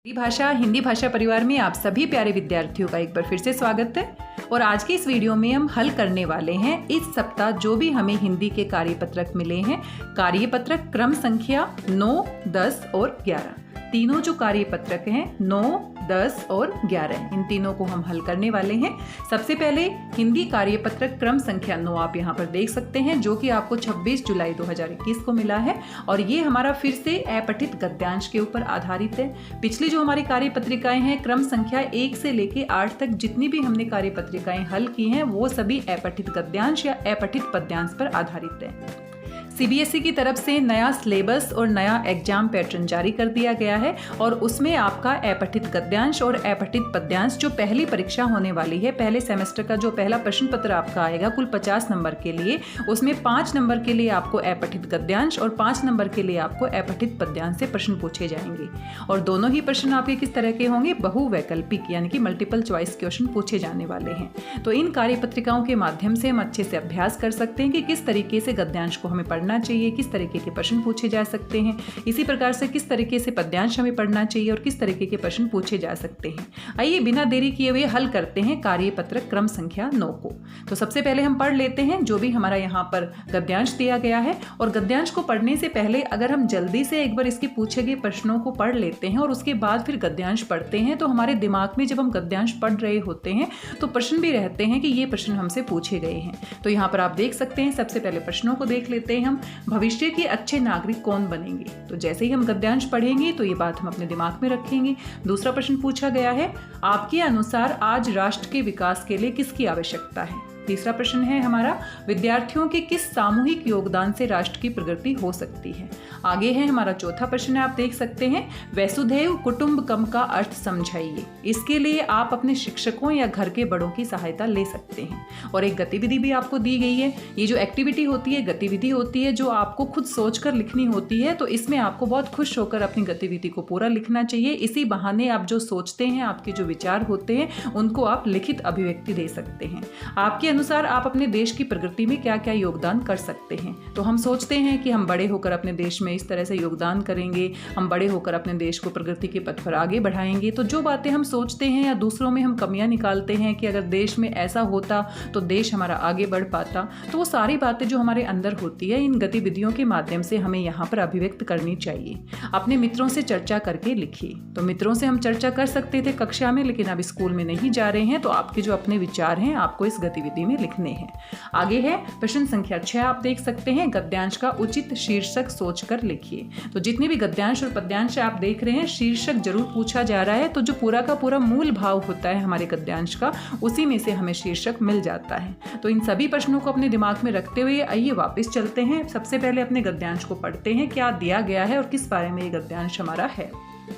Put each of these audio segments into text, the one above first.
हिंदी भाषा परिवार में आप सभी प्यारे विद्यार्थियों का एक बार फिर से स्वागत है। और आज के इस वीडियो में हम हल करने वाले हैं इस सप्ताह जो भी हमें हिंदी के कार्यपत्रक मिले हैं। कार्यपत्रक क्रम संख्या 9, 10 और 11। तीनों जो कार्यपत्रक हैं 9, 10 और 11, इन तीनों को हम हल करने वाले हैं। सबसे पहले हिंदी कार्यपत्रक क्रम संख्या 9 आप यहाँ पर देख सकते हैं, जो कि आपको 26 जुलाई 2021 को मिला है। और ये हमारा फिर से अपठित गद्यांश के ऊपर आधारित है। पिछली जो हमारी कार्यपत्रिकाएं हैं क्रम संख्या 1 से लेके 8 तक जितनी भी हमने कार्यपत्रिकाएं हल की हैं वो सभी अपठित गद्यांश या अपठित पद्यांश पर आधारित है। सीबीएसई की तरफ से नया सिलेबस और नया एग्जाम पैटर्न जारी कर दिया गया है और उसमें आपका अपठित गद्यांश और अपठित पद्यांश जो पहली परीक्षा होने वाली है, पहले सेमेस्टर का जो पहला प्रश्न पत्र आपका आएगा कुल 50 नंबर के लिए, उसमें 5 नंबर के लिए आपको अपठित गद्यांश और 5 नंबर के लिए आपको अपठित पद्यांश से प्रश्न पूछे जाएंगे। और दोनों ही प्रश्न आपके किस तरह के होंगे? बहुवैकल्पिक यानी कि मल्टीपल चॉइस क्वेश्चन पूछे जाने वाले हैं। तो इन कार्यपत्रिकाओं के माध्यम से हम अच्छे से अभ्यास कर सकते हैं कि किस तरीके से गद्यांश को हमें पढ़ना चाहिए, किस तरीके के प्रश्न पूछे जा सकते हैं, इसी प्रकार से किस तरीके से पद्यांश हमें पढ़ना चाहिए और किस तरीके के प्रश्न पूछे जा सकते हैं। आइए बिना देरी किए हुए हल करते हैं कार्यपत्रक क्रम संख्या 9 को। तो सबसे पहले हम पढ़ लेते हैं जो भी हमारा यहाँ पर गद्यांश दिया गया है। और गद्यांश को पढ़ने से पहले अगर हम जल्दी से एक बार इसके पूछे गए प्रश्नों को पढ़ लेते हैं और उसके बाद फिर गद्यांश पढ़ते हैं तो हमारे दिमाग में जब हम गद्यांश पढ़ रहे होते हैं तो प्रश्न भी रहते हैं कि ये प्रश्न हमसे पूछे गए हैं। तो यहाँ पर आप देख सकते हैं, सबसे पहले प्रश्नों को देख लेते हैं हम। भविष्य के अच्छे नागरिक कौन बनेंगे? तो जैसे ही हम गद्यांश पढ़ेंगे तो ये बात हम अपने दिमाग में रखेंगे। दूसरा प्रश्न पूछा गया है, आपके अनुसार आज राष्ट्र के विकास के लिए किसकी आवश्यकता है? तीसरा प्रश्न है हमारा, विद्यार्थियों के किस सामूहिक योगदान से राष्ट्र की प्रगति हो सकती है? आगे है हमारा चौथा प्रश्न है, आप देख सकते हैं, वसुधैव कुटुंबकम का अर्थ समझाइए। इसके लिए आप अपने शिक्षकों या घर के बड़ों की सहायता ले सकते हैं। और एक गतिविधि भी आपको दी गई है। ये जो एक्टिविटी होती है, गतिविधि होती है जो आपको खुद सोचकर लिखनी होती है। तो इसमें आपको बहुत खुश होकर अपनी गतिविधि को पूरा लिखना चाहिए। इसी बहाने आप जो सोचते हैं, आपके जो विचार होते हैं, उनको आप लिखित अभिव्यक्ति दे सकते हैं। आपके अनुसार आप अपने देश की प्रगति में क्या क्या योगदान कर सकते हैं? तो हम सोचते हैं कि हम बड़े होकर अपने देश में इस तरह से योगदान करेंगे, हम बड़े होकर अपने देश को प्रगति के पथ पर आगे बढ़ाएंगे। तो जो बातें हम सोचते हैं या दूसरों में हम कमियां निकालते हैं कि अगर देश में ऐसा होता तो देश हमारा आगे बढ़ पाता, तो वो सारी बातें जो हमारे अंदर होती है इन गतिविधियों के माध्यम से हमें यहाँ पर अभिव्यक्त करनी चाहिए। अपने मित्रों से चर्चा करके लिखिए। तो मित्रों से हम चर्चा कर सकते थे कक्षा में, लेकिन अब स्कूल में नहीं जा रहे हैं, तो आपके जो अपने विचार हैं आपको इस गतिविधि में लिखने हैं। आगे है प्रश्न संख्या 6, आप देख सकते हैं, गद्यांश का उचित शीर्षक सोचकर लिखिए। तो जितने भी गद्यांश और पद्यांश आप देख रहे हैं, शीर्षक जरूर पूछा जा रहा है। तो जो पूरा का पूरा मूल भाव होता है हमारे गद्यांश का, उसी में से हमें शीर्षक मिल जाता है। तो इन सभी प्रश्नों को अपने दिमाग में रखते हुए आइए वापस चलते हैं। सबसे पहले अपने गद्यांश को पढ़ते हैं, क्या दिया गया है और किस बारे में ये गद्यांश हमारा है।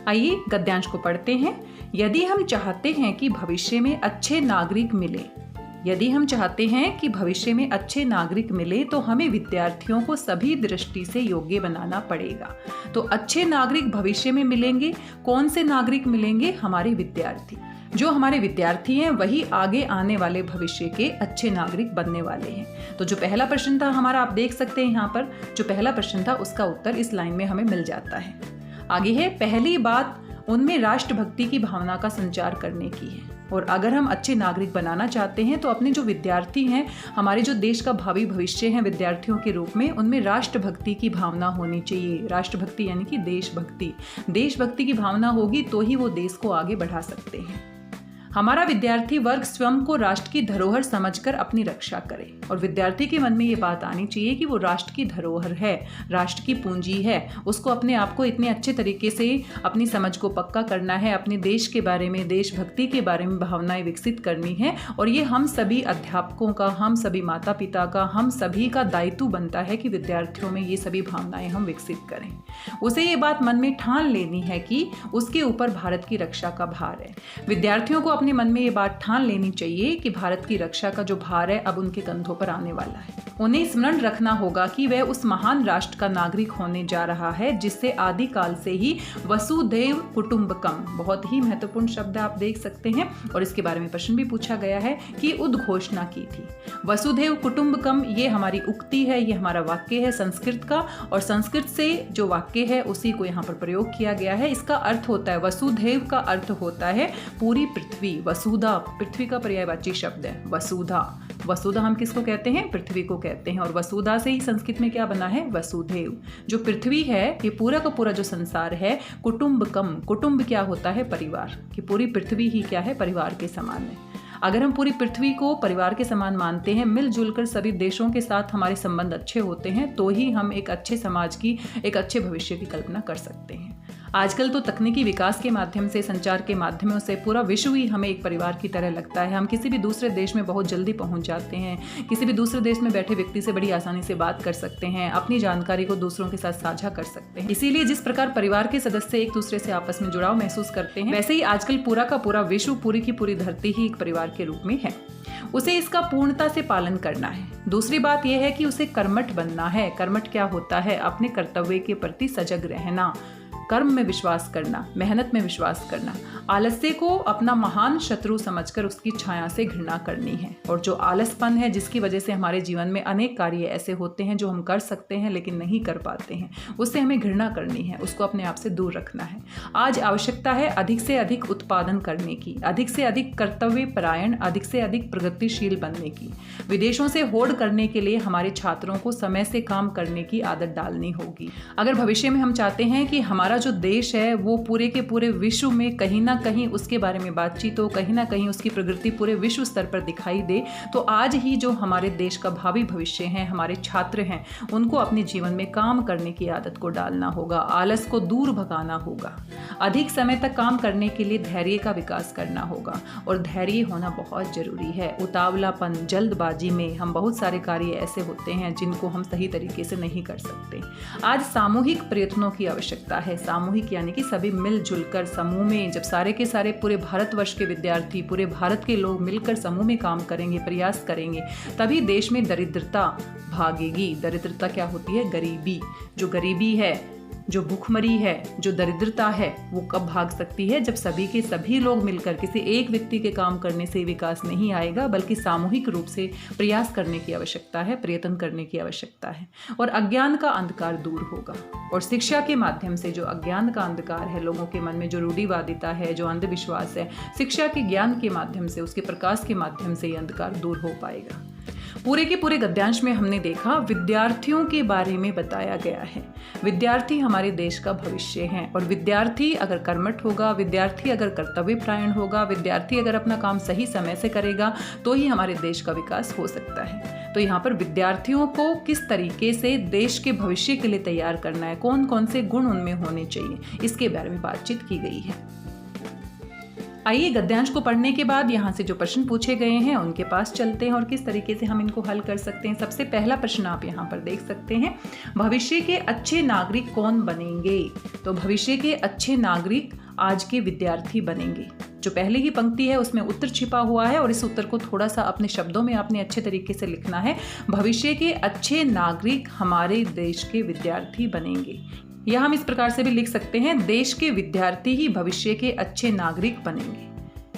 आइए गद्यांश को पढ़ते हैं। यदि हम चाहते हैं कि भविष्य में अच्छे नागरिक मिले, यदि हम चाहते हैं कि भविष्य में अच्छे नागरिक मिले तो हमें विद्यार्थियों को सभी दृष्टि से योग्य बनाना पड़ेगा। तो अच्छे नागरिक भविष्य में मिलेंगे। कौन से नागरिक मिलेंगे? हमारे विद्यार्थी। जो हमारे विद्यार्थी हैं वही आगे आने वाले भविष्य के अच्छे नागरिक बनने वाले हैं। तो जो पहला प्रश्न था हमारा, आप देख सकते हैं यहाँ पर जो पहला प्रश्न था उसका उत्तर इस लाइन में हमें मिल जाता है। आगे है, पहली बात उनमें राष्ट्रभक्ति की भावना का संचार करने की है। और अगर हम अच्छे नागरिक बनाना चाहते हैं तो अपने जो विद्यार्थी हैं, हमारे जो देश का भावी भविष्य है विद्यार्थियों के रूप में, उनमें राष्ट्रभक्ति की भावना होनी चाहिए। राष्ट्रभक्ति यानी कि देशभक्ति। देशभक्ति की भावना होगी तो ही वो देश को आगे बढ़ा सकते हैं। हमारा विद्यार्थी वर्ग स्वयं को राष्ट्र की धरोहर समझकर अपनी रक्षा करे। और विद्यार्थी के मन में ये बात आनी चाहिए कि वो राष्ट्र की धरोहर है, राष्ट्र की पूंजी है। उसको अपने आप को इतने अच्छे तरीके से अपनी समझ को पक्का करना है, अपने देश के बारे में, देशभक्ति के बारे में भावनाएं विकसित करनी है। और ये हम सभी अध्यापकों का, हम सभी माता पिता का, हम सभी का दायित्व बनता है कि विद्यार्थियों में ये सभी भावनाएं हम विकसित करें। उसे ये बात मन में ठान लेनी है कि उसके ऊपर भारत की रक्षा का भार है। विद्यार्थियों को अपने मन में ये बात ठान लेनी चाहिए कि भारत की रक्षा का जो भार है अब उनके कंधों पर आने वाला है। उन्हें स्मरण रखना होगा कि वह उस महान राष्ट्र का नागरिक होने जा रहा है जिससे आदिकाल से ही वसुधैव कुटुंबकम, बहुत ही महत्वपूर्ण शब्द आप देख सकते हैं और इसके बारे में प्रश्न भी पूछा गया है, कि उद्घोषणा की थी। वसुधैव कुटुंबकम ये हमारी उक्ति है, ये हमारा वाक्य है संस्कृत का, और संस्कृत से जो वाक्य है उसी को यहाँ पर प्रयोग किया गया है। इसका अर्थ होता है, वसुधैव का अर्थ होता है पूरी पृथ्वी। वसुधा पृथ्वी का पर्यायवाची शब्द है। वसुधा, वसुधा हम किसको कहते हैं? पृथ्वी को कहते हैं। और वसुधा से ही संस्कृत में क्या बना है? वसुधैव। जो पृथ्वी है, ये पूरा का पूरा जो संसार है, कुटुंबकम, कुटुंब क्या होता है? परिवार। कि पूरी पृथ्वी ही क्या है? परिवार के समान है। अगर हम पूरी पृथ्वी को परिवार के समान मानते हैं, मिलजुल कर सभी देशों के साथ हमारे संबंध अच्छे होते हैं, तो ही हम एक अच्छे समाज की, एक अच्छे भविष्य की कल्पना कर सकते हैं। आजकल तो तकनीकी विकास के माध्यम से, संचार के माध्यमों से पूरा विश्व ही हमें एक परिवार की तरह लगता है। हम किसी भी दूसरे देश में बहुत जल्दी पहुंच जाते हैं, किसी भी दूसरे देश में बैठे व्यक्ति से बड़ी आसानी से बात कर सकते हैं, अपनी जानकारी को दूसरों के साथ साझा कर सकते हैं। इसीलिए जिस प्रकार परिवार के सदस्य एक दूसरे से आपस में जुड़ाव महसूस करते हैं, वैसे ही आजकल पूरा का पूरा विश्व, पूरी की पूरी धरती ही एक परिवार के रूप में है। उसे इसका पूर्णता से पालन करना है। दूसरी बात यह है कि उसे कर्मठ बनना है। कर्मठ क्या होता है? अपने कर्तव्य के प्रति सजग रहना, कर्म में विश्वास करना, मेहनत में विश्वास करना। आलस्य को अपना महान शत्रु समझकर उसकी छाया से घृणा करनी है। और जो आलसपन है, जिसकी वजह से हमारे जीवन में अनेक कार्य ऐसे होते हैं जो हम कर सकते हैं लेकिन नहीं कर पाते हैं, उससे हमें घृणा करनी है, उसको अपने आप से दूर रखना है। आज आवश्यकता है अधिक से अधिक उत्पादन करने की, अधिक से अधिक कर्तव्य परायण, अधिक से अधिक प्रगतिशील बनने की। विदेशों से होड़ करने के लिए हमारे छात्रों को समय से काम करने की आदत डालनी होगी। अगर भविष्य में हम चाहते हैं कि हमारा जो देश है वो पूरे के पूरे विश्व में कहीं ना कहीं उसके बारे में बातचीत हो, कहीं ना कहीं उसकी प्रगति पूरे विश्व स्तर पर दिखाई दे, तो आज ही जो हमारे देश का भावी भविष्य है, हमारे छात्र हैं, उनको अपने जीवन में काम करने की आदत को डालना होगा, आलस को दूर भगाना होगा। अधिक समय तक काम करने के लिए धैर्य का विकास करना होगा, और धैर्य होना बहुत जरूरी है। उतावलापन, जल्दबाजी में हम बहुत सारे कार्य ऐसे होते हैं जिनको हम सही तरीके से नहीं कर सकते। आज सामूहिक प्रयत्नों की आवश्यकता है। सामूहिक यानी कि सभी मिलजुल कर समूह में, जब सारे के सारे पूरे भारतवर्ष के विद्यार्थी, पूरे भारत के लोग मिलकर समूह में काम करेंगे, प्रयास करेंगे, तभी देश में दरिद्रता भागेगी। दरिद्रता क्या होती है? गरीबी। जो गरीबी है, जो भूखमरी है, जो दरिद्रता है, वो कब भाग सकती है? जब सभी के सभी लोग मिलकर, किसी एक व्यक्ति के काम करने से विकास नहीं आएगा, बल्कि सामूहिक रूप से प्रयास करने की आवश्यकता है, प्रयत्न करने की आवश्यकता है। और अज्ञान का अंधकार दूर होगा, और शिक्षा के माध्यम से जो अज्ञान का अंधकार है, लोगों के मन में जो रूढ़िवादिता है, जो अंधविश्वास है, शिक्षा के ज्ञान के माध्यम से, उसके प्रकाश के माध्यम से ये अंधकार दूर हो पाएगा। पूरे के पूरे गद्यांश में हमने देखा विद्यार्थियों के बारे में बताया गया है। विद्यार्थी हमारे देश का भविष्य हैं, और विद्यार्थी अगर कर्मठ होगा, विद्यार्थी अगर कर्तव्य परायण होगा, विद्यार्थी अगर अपना काम सही समय से करेगा, तो ही हमारे देश का विकास हो सकता है। तो यहाँ पर विद्यार्थियों को किस तरीके से देश के भविष्य के लिए तैयार करना है, कौन कौन से गुण उनमें होने चाहिए, इसके बारे में बातचीत की गई है। आइए गद्यांश को पढ़ने के बाद यहाँ से जो प्रश्न पूछे गए हैं उनके पास चलते हैं और किस तरीके से हम इनको हल कर सकते हैं। सबसे पहला प्रश्न आप यहाँ पर देख सकते हैं, भविष्य के अच्छे नागरिक कौन बनेंगे? तो भविष्य के अच्छे नागरिक आज के विद्यार्थी बनेंगे। जो पहले ही पंक्ति है उसमें उत्तर छिपा हुआ है, और इस उत्तर को थोड़ा सा अपने शब्दों में आपने अच्छे तरीके से लिखना है। भविष्य के अच्छे नागरिक हमारे देश के विद्यार्थी बनेंगे। या हम इस प्रकार से भी लिख सकते हैं, देश के विद्यार्थी ही भविष्य के अच्छे नागरिक बनेंगे।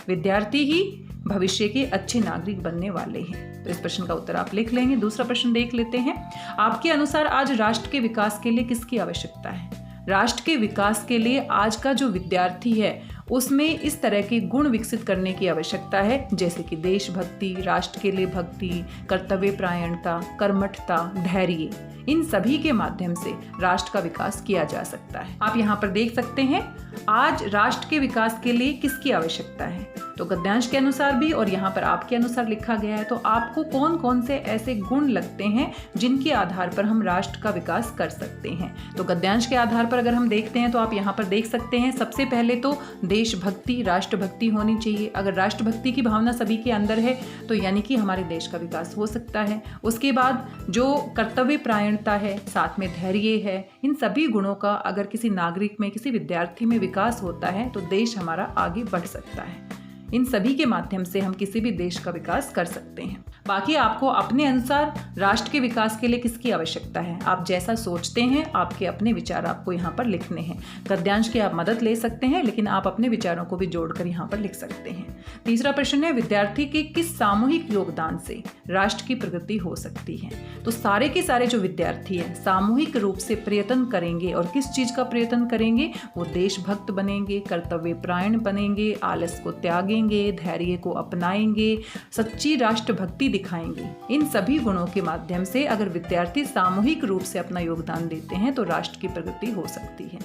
विद्यार्थी ही भविष्य के अच्छे नागरिक बनने वाले हैं। तो इस प्रश्न का उत्तर आप लिख लेंगे। दूसरा प्रश्न देख लेते हैं, आपके अनुसार आज राष्ट्र के विकास के लिए किसकी आवश्यकता है? राष्ट्र के विकास के लिए आज का जो विद्यार्थी है उसमें इस तरह के गुण विकसित करने की आवश्यकता है, जैसे कि देशभक्ति, राष्ट्र के लिए भक्ति, कर्तव्य परायणता, कर्मठता, धैर्य। इन सभी के माध्यम से राष्ट्र का विकास किया जा सकता है। आप यहाँ पर देख सकते हैं, आज राष्ट्र के विकास के लिए किसकी आवश्यकता है? तो गद्यांश के अनुसार भी और यहाँ पर आपके अनुसार लिखा गया है। तो आपको कौन कौन से ऐसे गुण लगते हैं जिनके आधार पर हम राष्ट्र का विकास कर सकते हैं? तो गद्यांश के आधार पर अगर हम देखते हैं तो आप यहाँ पर देख सकते हैं, सबसे पहले तो देशभक्ति, राष्ट्रभक्ति होनी चाहिए। अगर राष्ट्रभक्ति की भावना सभी के अंदर है तो यानी कि हमारे देश का विकास हो सकता है। उसके बाद जो कर्तव्य परायणता है, साथ में धैर्य है, इन सभी गुणों का अगर किसी नागरिक में, किसी विद्यार्थी में विकास होता है तो देश हमारा आगे बढ़ सकता है। इन सभी के माध्यम से हम किसी भी देश का विकास कर सकते हैं। बाकी आपको अपने अनुसार राष्ट्र के विकास के लिए किसकी आवश्यकता है, आप जैसा सोचते हैं आपके अपने विचार आपको यहाँ पर लिखने हैं। गद्यांश की आप मदद ले सकते हैं, लेकिन आप अपने विचारों को भी जोड़कर यहाँ पर लिख सकते हैं। तीसरा प्रश्न है, विद्यार्थी के किस सामूहिक योगदान से राष्ट्र की प्रगति हो सकती है। तो सारे के सारे जो विद्यार्थी हैं सामूहिक रूप से प्रयत्न करेंगे, और किस चीज का प्रयत्न करेंगे, वो देशभक्त बनेंगे, कर्तव्य परायण बनेंगे, आलस को त्यागेंगे, धैर्य को अपनाएंगे, सच्ची राष्ट्रभक्ति दिखाएंगे। इन सभी गुणों के माध्यम से अगर विद्यार्थी सामूहिक रूप से अपना योगदान देते हैं तो राष्ट्र की प्रगति हो सकती है।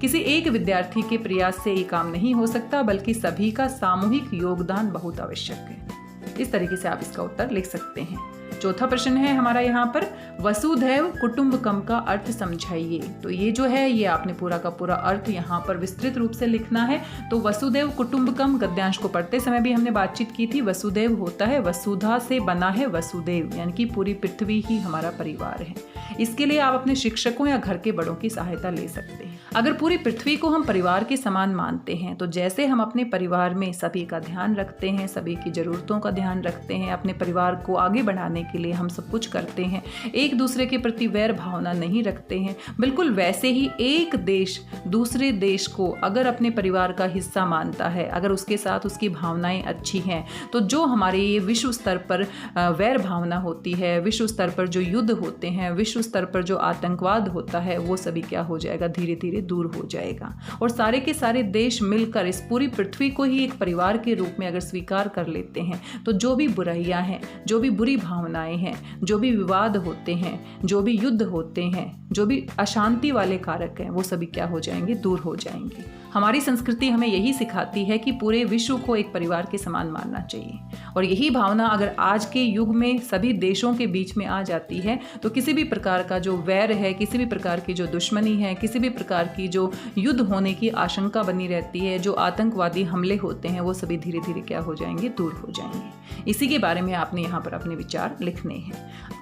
किसी एक विद्यार्थी के प्रयास से ये काम नहीं हो सकता, बल्कि सभी का सामूहिक योगदान बहुत आवश्यक है। इस तरीके से आप इसका उत्तर लिख सकते हैं। चौथा प्रश्न है हमारा यहाँ पर, वसुधैव कुटुंबकम का अर्थ समझाइए। तो ये जो है ये आपने पूरा का पूरा अर्थ यहाँ पर विस्तृत रूप से लिखना है। तो वसुधैव कुटुंबकम गद्यांश को पढ़ते समय भी हमने बातचीत की थी। वसुधैव होता है वसुधा से बना है वसुदेव, यानी कि पूरी पृथ्वी ही हमारा परिवार है। इसके लिए आप अपने शिक्षकों या घर के बड़ों की सहायता ले सकते हैं। अगर पूरी पृथ्वी को हम परिवार के समान मानते हैं तो जैसे हम अपने परिवार में सभी का ध्यान रखते हैं, सभी की ज़रूरतों का ध्यान रखते हैं, अपने परिवार को आगे बढ़ाने के लिए हम सब कुछ करते हैं, एक दूसरे के प्रति वैर भावना नहीं रखते हैं, बिल्कुल वैसे ही एक देश दूसरे देश को अगर अपने परिवार का हिस्सा मानता है, अगर उसके साथ उसकी भावनाएं अच्छी हैं, तो जो हमारे ये विश्व स्तर पर वैर भावना होती है, विश्व स्तर पर जो युद्ध होते हैं, विश्व स्तर पर जो आतंकवाद होता है, वो सभी क्या हो जाएगा, धीरे धीरे दूर हो जाएगा। और सारे के सारे देश मिलकर इस पूरी पृथ्वी को ही एक परिवार के रूप में अगर स्वीकार कर लेते हैं तो जो भी बुराइयां हैं, जो भी बुरी भावनाएं हैं, जो भी विवाद होते हैं, जो भी युद्ध होते हैं, जो भी अशांति वाले कारक हैं, वो सभी क्या हो जाएंगे, दूर हो जाएंगे। हमारी संस्कृति हमें यही सिखाती है कि पूरे विश्व को एक परिवार के समान मानना चाहिए, और यही भावना अगर आज के युग में सभी देशों के बीच में आ जाती है तो किसी भी प्रकार का जो वैर है, किसी भी प्रकार की जो दुश्मनी है, किसी भी प्रकार की जो युद्ध होने की आशंका बनी रहती है, जो आतंकवादी हमले होते हैं, वो सभी धीरे धीरे क्या हो जाएंगे, दूर हो जाएंगे। इसी के बारे में आपने यहाँ पर अपने विचार लिखने हैं।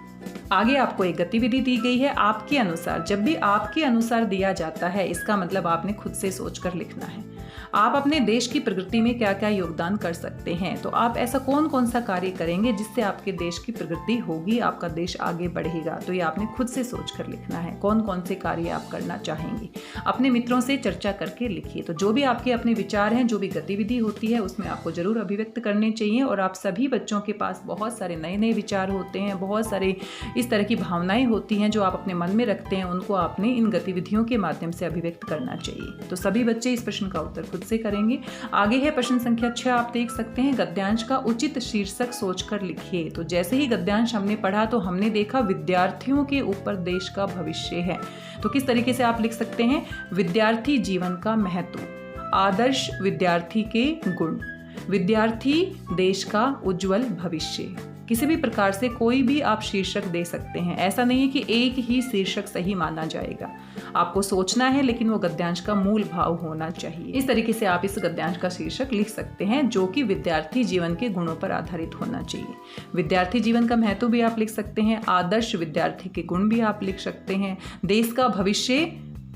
आगे आपको एक गतिविधि दी गई है आपके अनुसार। जब भी आपके अनुसार दिया जाता है इसका मतलब आपने खुद से सोचकर लिखना है। आप अपने देश की प्रगति में क्या क्या योगदान कर सकते हैं, तो आप ऐसा कौन कौन सा कार्य करेंगे जिससे आपके देश की प्रगति होगी, आपका देश आगे बढ़ेगा। तो ये आपने खुद से सोच कर लिखना है, कौन कौन से कार्य आप करना चाहेंगे। अपने मित्रों से चर्चा करके लिखिए। तो जो भी आपके अपने विचार हैं, जो भी गतिविधि होती है उसमें आपको जरूर अभिव्यक्त करने चाहिए। और आप सभी बच्चों के पास बहुत सारे नए नए विचार होते हैं, बहुत सारे इस तरह की भावनाएं होती हैं जो आप अपने मन में रखते हैं, उनको आपने इन गतिविधियों के माध्यम से अभिव्यक्त करना चाहिए। तो सभी बच्चे इस प्रश्न का उत्तर खुद से करेंगे। आगे है प्रश्न संख्या 6, आप देख सकते हैं, गद्यांश का उचित शीर्षक सोचकर लिखिए। तो जैसे ही गद्यांश हमने पढ़ा तो हमने देखा विद्यार्थियों के ऊपर देश का भविष्य है। तो किस तरीके से आप लिख सकते हैं, विद्यार्थी जीवन का महत्व, आदर्श विद्यार्थी के गुण, विद्यार्थी देश का उज्जवल भविष्य। किसी भी प्रकार से कोई भी आप शीर्षक दे सकते हैं, ऐसा नहीं है कि एक ही शीर्षक सही माना जाएगा। आपको सोचना है, लेकिन वो गद्यांश का मूल भाव होना चाहिए। इस तरीके से आप इस गद्यांश का शीर्षक लिख सकते हैं जो कि विद्यार्थी जीवन के गुणों पर आधारित होना चाहिए। विद्यार्थी जीवन का महत्व भी आप लिख सकते हैं, आदर्श विद्यार्थी के गुण भी आप लिख सकते हैं, देश का भविष्य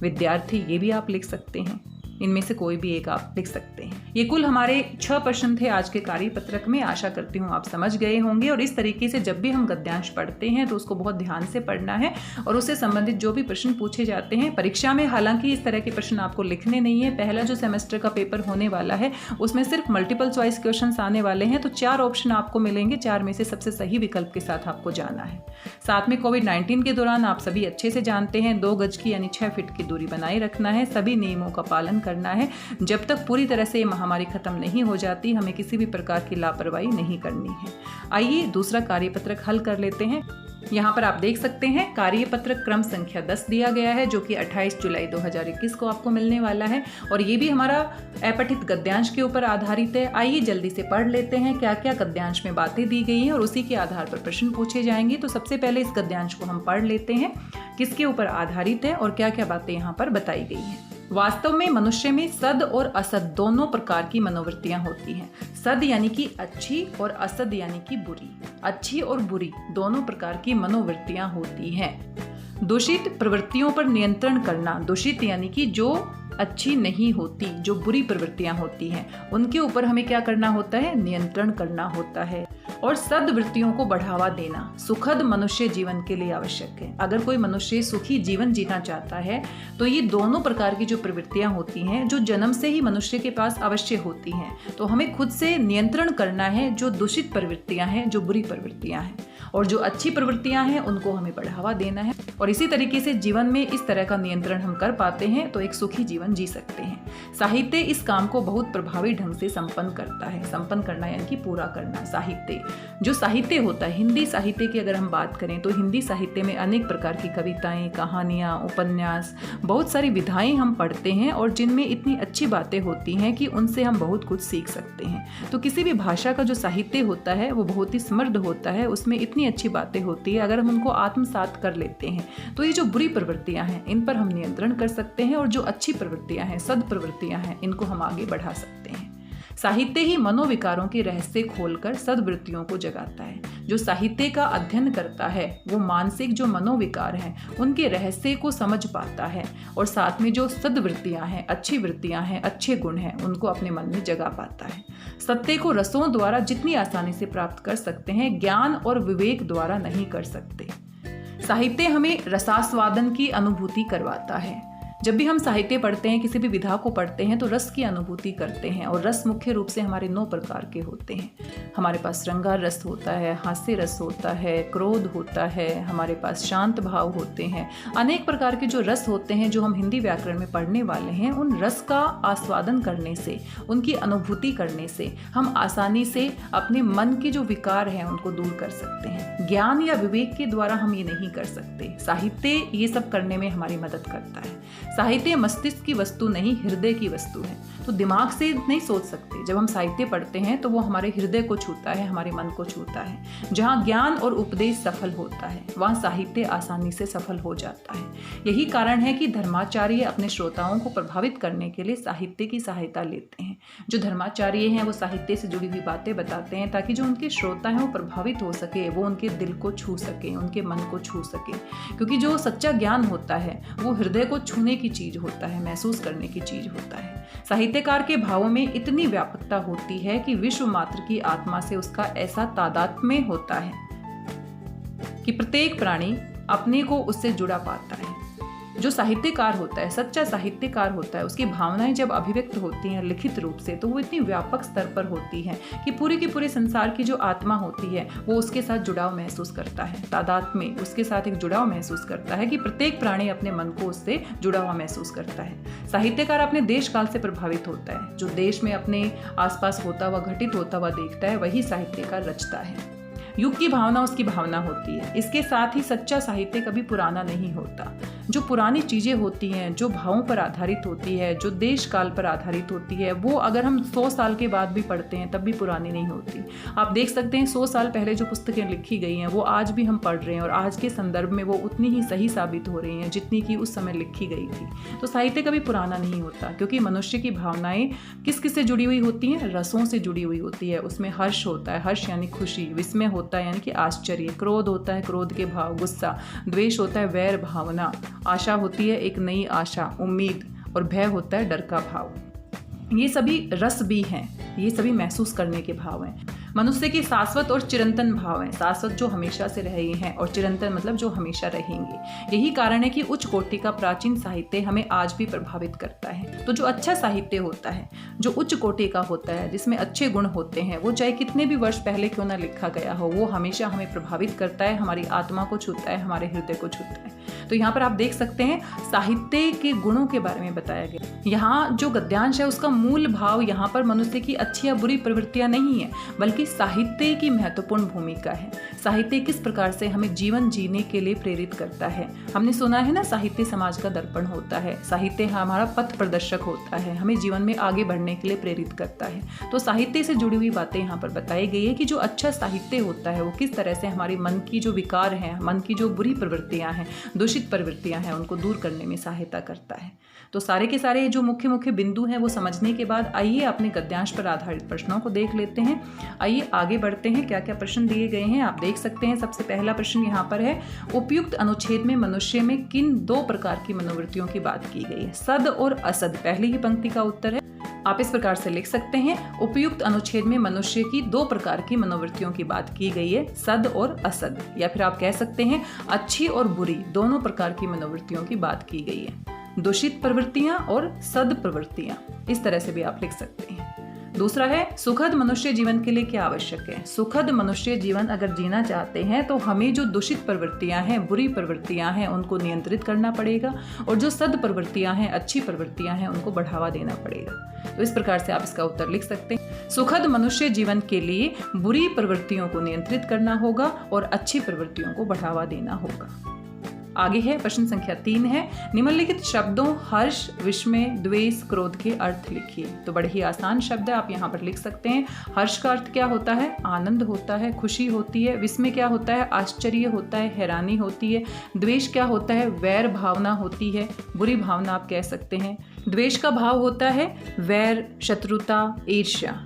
विद्यार्थी ये भी आप लिख सकते हैं। इनमें से कोई भी एक आप लिख सकते हैं। ये कुल हमारे 6 प्रश्न थे आज के कार्यपत्रक में। आशा करती हूँ आप समझ गए होंगे। और इस तरीके से जब भी हम गद्यांश पढ़ते हैं तो उसको बहुत ध्यान से पढ़ना है और उससे संबंधित जो भी प्रश्न पूछे जाते हैं परीक्षा में, हालांकि इस तरह के प्रश्न आपको लिखने नहीं है। पहला जो सेमेस्टर का पेपर होने वाला है उसमें सिर्फ मल्टीपल चॉइस क्वेश्चन आने वाले हैं, तो 4 ऑप्शन आपको मिलेंगे, 4 में से सबसे सही विकल्प के साथ आपको जाना है। साथ में कोविड-19 के दौरान आप सभी अच्छे से जानते हैं 2 गज की यानी 6 फीट की दूरी बनाए रखना है, सभी नियमों का पालन करना है। जब तक पूरी तरह से ये महामारी खत्म नहीं हो जाती हमें किसी भी प्रकार की लापरवाही नहीं करनी है। आइए दूसरा कार्यपत्रक हल कर लेते हैं। यहाँ पर आप देख सकते हैं कार्यपत्रक क्रम संख्या 10 दिया गया है जो कि 28 जुलाई 2021 को आपको मिलने वाला है और ये भी हमारा अपठित गद्यांश के ऊपर आधारित है। आइए जल्दी से पढ़ लेते हैं क्या क्या गद्यांश में बातें दी गई हैं और उसी के आधार पर प्रश्न पूछे जाएंगे। तो सबसे पहले इस गद्यांश को हम पढ़ लेते हैं, किसके ऊपर आधारित है और क्या क्या बातें यहाँ पर बताई गई हैं। वास्तव में मनुष्य में सद और असद दोनों प्रकार की मनोवृत्तियां होती हैं। सद यानी कि अच्छी और असद यानी कि बुरी। अच्छी और बुरी दोनों प्रकार की मनोवृत्तियां होती हैं। दूषित प्रवृत्तियों पर नियंत्रण करना, दूषित यानी कि जो अच्छी नहीं होती, जो बुरी प्रवृत्तियां होती हैं, उनके ऊपर हमें क्या करना होता है, नियंत्रण करना होता है। और सद्वृत्तियों को बढ़ावा देना सुखद मनुष्य जीवन के लिए आवश्यक है। अगर कोई मनुष्य सुखी जीवन जीना चाहता है तो ये दोनों प्रकार की जो प्रवृत्तियां होती हैं, जो जन्म से ही मनुष्य के पास अवश्य होती हैं, तो हमें खुद से नियंत्रण करना है जो दूषित प्रवृत्तियां हैं, जो बुरी प्रवृत्तियां हैं, और जो अच्छी प्रवृत्तियां हैं उनको हमें बढ़ावा देना है। और इसी तरीके से जीवन में इस तरह का नियंत्रण हम कर पाते हैं तो एक सुखी जीवन जी सकते हैं। साहित्य इस काम को बहुत प्रभावी ढंग से संपन्न करता है। संपन्न करना यानी कि पूरा करना। साहित्य, जो साहित्य होता है, हिंदी साहित्य की अगर हम बात करें तो हिंदी साहित्य में अनेक प्रकार की कविताएं, कहानियां, उपन्यास, बहुत सारी विधाएं हम पढ़ते हैं और जिनमें इतनी अच्छी बातें होती हैं कि उनसे हम बहुत कुछ सीख सकते हैं। तो किसी भी भाषा का जो साहित्य होता है वो बहुत ही समृद्ध होता है, उसमें इतनी अच्छी बातें होती है। अगर हम उनको आत्मसात कर लेते हैं तो ये जो बुरी प्रवृत्तियां हैं इन पर हम नियंत्रण कर सकते हैं, और जो अच्छी प्रवृत्तियां हैं, सद प्रवृत्तियां हैं, इनको हम आगे बढ़ा सकते हैं। साहित्य ही मनोविकारों के रहस्य खोलकर सद्वृत्तियों को जगाता है। जो साहित्य का अध्ययन करता है वो मानसिक जो मनोविकार हैं उनके रहस्य को समझ पाता है, और साथ में जो सद्वृत्तियां हैं, अच्छी वृत्तियां हैं, अच्छे गुण हैं, उनको अपने मन में जगा पाता है। सत्य को रसों द्वारा जितनी आसानी से प्राप्त कर सकते हैं, ज्ञान और विवेक द्वारा नहीं कर सकते। साहित्य हमें रसास्वादन की अनुभूति करवाता है। जब भी हम साहित्य पढ़ते हैं, किसी भी विधा को पढ़ते हैं, तो रस की अनुभूति करते हैं। और रस मुख्य रूप से हमारे 9 प्रकार के होते हैं। हमारे पास श्रृंगार रस होता है, हास्य रस होता है, क्रोध होता है, हमारे पास शांत भाव होते हैं। अनेक प्रकार के जो रस होते हैं जो हम हिंदी व्याकरण में पढ़ने वाले हैं, उन रस का आस्वादन करने से, उनकी अनुभूति करने से हम आसानी से अपने मन के जो विकार हैं उनको दूर कर सकते हैं। ज्ञान या विवेक के द्वारा हम ये नहीं कर सकते। साहित्य ये सब करने में हमारी मदद करता है। साहित्य मस्तिष्क की वस्तु नहीं, हृदय की वस्तु है। तो दिमाग से नहीं सोच सकते। जब हम साहित्य पढ़ते हैं तो वो हमारे हृदय को छूता है, हमारे मन को छूता है। जहाँ ज्ञान और उपदेश सफल होता है वहाँ साहित्य आसानी से सफल हो जाता है। यही कारण है कि धर्माचार्य अपने श्रोताओं को प्रभावित करने के लिए साहित्य की सहायता लेते हैं। जो धर्माचार्य हैं वो साहित्य से जुड़ी हुई बातें बताते हैं ताकि जो उनके श्रोता हैं वो प्रभावित हो सके, वो उनके दिल को छू सके, उनके मन को छू सके। क्योंकि जो सच्चा ज्ञान होता है वो हृदय को छूने की चीज होता है, महसूस करने की चीज होता है। साहित्यकार के भावों में इतनी व्यापकता होती है कि विश्व मात्र की आत्मा से उसका ऐसा तादात्म्य होता है कि प्रत्येक प्राणी अपने को उससे जुड़ा पाता है। जो साहित्यकार होता है, सच्चा साहित्यकार होता है, उसकी भावनाएं जब अभिव्यक्त होती हैं लिखित रूप से तो वो इतनी व्यापक स्तर पर होती हैं कि पूरे के पूरे संसार की जो आत्मा होती है वो उसके साथ जुड़ाव महसूस करता है। तादात्म्य में उसके साथ एक जुड़ाव महसूस करता है कि प्रत्येक प्राणी अपने मन को उससे जुड़ा हुआ महसूस करता है। साहित्यकार अपने देश काल से प्रभावित होता है। जो देश में अपने आसपास होता हुआ, घटित होता हुआ देखता है, वही साहित्यकार रचता है। युग की भावना उसकी भावना होती है। इसके साथ ही सच्चा साहित्य कभी पुराना नहीं होता। जो पुरानी चीज़ें होती हैं, जो भावों पर आधारित होती है, जो देश काल पर आधारित होती है, वो अगर हम 100 साल के बाद भी पढ़ते हैं तब भी पुरानी नहीं होती। आप देख सकते हैं 100 साल पहले जो पुस्तकें लिखी गई हैं वो आज भी हम पढ़ रहे हैं और आज के संदर्भ में वो उतनी ही सही साबित हो रही हैं जितनी कि उस समय लिखी गई थी। तो साहित्य कभी पुराना नहीं होता, क्योंकि मनुष्य की भावनाएं किस किस से जुड़ी हुई होती हैं? रसों से जुड़ी हुई होती है। उसमें हर्ष होता है, हर्ष यानी खुशी, विस्मय होता है यानी कि आश्चर्य, क्रोध होता है, क्रोध के भाव, गुस्सा, द्वेष होता है, वैर भावना, आशा होती है एक नई आशा, उम्मीद, और भय होता है डर का भाव। ये सभी रस भी हैं, ये सभी महसूस करने के भाव हैं। मनुष्य के शाश्वत और चिरंतन भाव हैं। शाश्वत जो हमेशा से रहे हैं और चिरंतन मतलब जो हमेशा रहेंगे। यही कारण है कि उच्च कोटि का प्राचीन साहित्य हमें आज भी प्रभावित करता है। तो जो अच्छा साहित्य होता है, जो उच्च कोटि का होता है, जिसमें अच्छे गुण होते हैं, वो चाहे कितने भी वर्ष पहले क्यों ना लिखा गया हो, वो हमेशा हमें प्रभावित करता है, हमारी आत्मा को छूता है, हमारे हृदय को छूता है। तो यहाँ पर आप देख सकते हैं साहित्य के गुणों के बारे में बताया गया। यहाँ जो गद्यांश है उसका मूल भाव यहाँ पर मनुष्य की अच्छी या बुरी प्रवृत्तियां नहीं है, बल्कि साहित्य की महत्वपूर्ण भूमिका है। साहित्य किस प्रकार से हमें जीवन जीने के लिए प्रेरित करता है। हमने सुना है ना, साहित्य समाज का दर्पण होता है, साहित्य हमारा पथ प्रदर्शक होता है, हमें जीवन में आगे बढ़ने के लिए प्रेरित करता है। तो साहित्य से जुड़ी हुई बातें यहाँ पर बताई गई है कि जो अच्छा साहित्य होता है वो किस तरह से हमारे मन की जो विकार हैं, मन की जो बुरी प्रवृत्तियां हैं, दूषित प्रवृत्तियां हैं, उनको दूर करने में सहायता करता है। तो सारे के सारे जो मुख्य मुख्य बिंदु हैं वो समझने के बाद आइए अपने गद्यांश पर आधारित प्रश्नों को देख लेते हैं। आइए आइए आगे बढ़ते हैं, क्या क्या प्रश्न दिए गए हैं आप देख सकते हैं। सबसे पहला प्रश्न यहाँ पर है, उपयुक्त अनुच्छेद में मनुष्य में किन 2 प्रकार की मनोवृत्तियों की बात की गई है? सद और असद पहली ही पंक्ति का उत्तर है। आप इस प्रकार से लिख सकते हैं, उपयुक्त अनुच्छेद में मनुष्य की 2 प्रकार की मनोवृत्तियों की बात की गई है, सद और असद। या फिर आप कह सकते हैं अच्छी और बुरी दोनों प्रकार की मनोवृत्तियों की बात की गई है, दूषित प्रवृत्तियां और सद प्रवृत्तियां, इस तरह से भी आप लिख सकते हैं। दूसरा है, सुखद मनुष्य जीवन के लिए क्या आवश्यक है? सुखद मनुष्य जीवन अगर जीना चाहते हैं तो हमें जो दूषित प्रवृत्तियां हैं, बुरी प्रवृत्तियां हैं, उनको नियंत्रित करना पड़ेगा और जो सद प्रवृत्तियां हैं, अच्छी प्रवृत्तियां हैं, उनको बढ़ावा देना पड़ेगा। तो इस प्रकार से आप इसका उत्तर लिख सकते हैं। सुखद मनुष्य जीवन के लिए बुरी प्रवृत्तियों को नियंत्रित करना होगा और अच्छी प्रवृत्तियों को बढ़ावा देना होगा। आगे है प्रश्न संख्या 3 है, निम्नलिखित शब्दों हर्ष, विस्मय, द्वेष, क्रोध के अर्थ लिखिए। तो बड़े ही आसान शब्द है, आप यहाँ पर लिख सकते हैं। हर्ष का अर्थ क्या होता है? आनंद होता है, खुशी होती है। विस्मय क्या होता है? आश्चर्य होता है, हैरानी होती है। द्वेष क्या होता है? वैर भावना होती है, बुरी भावना आप कह सकते हैं। द्वेष का भाव होता है वैर, शत्रुता, ईर्ष्या।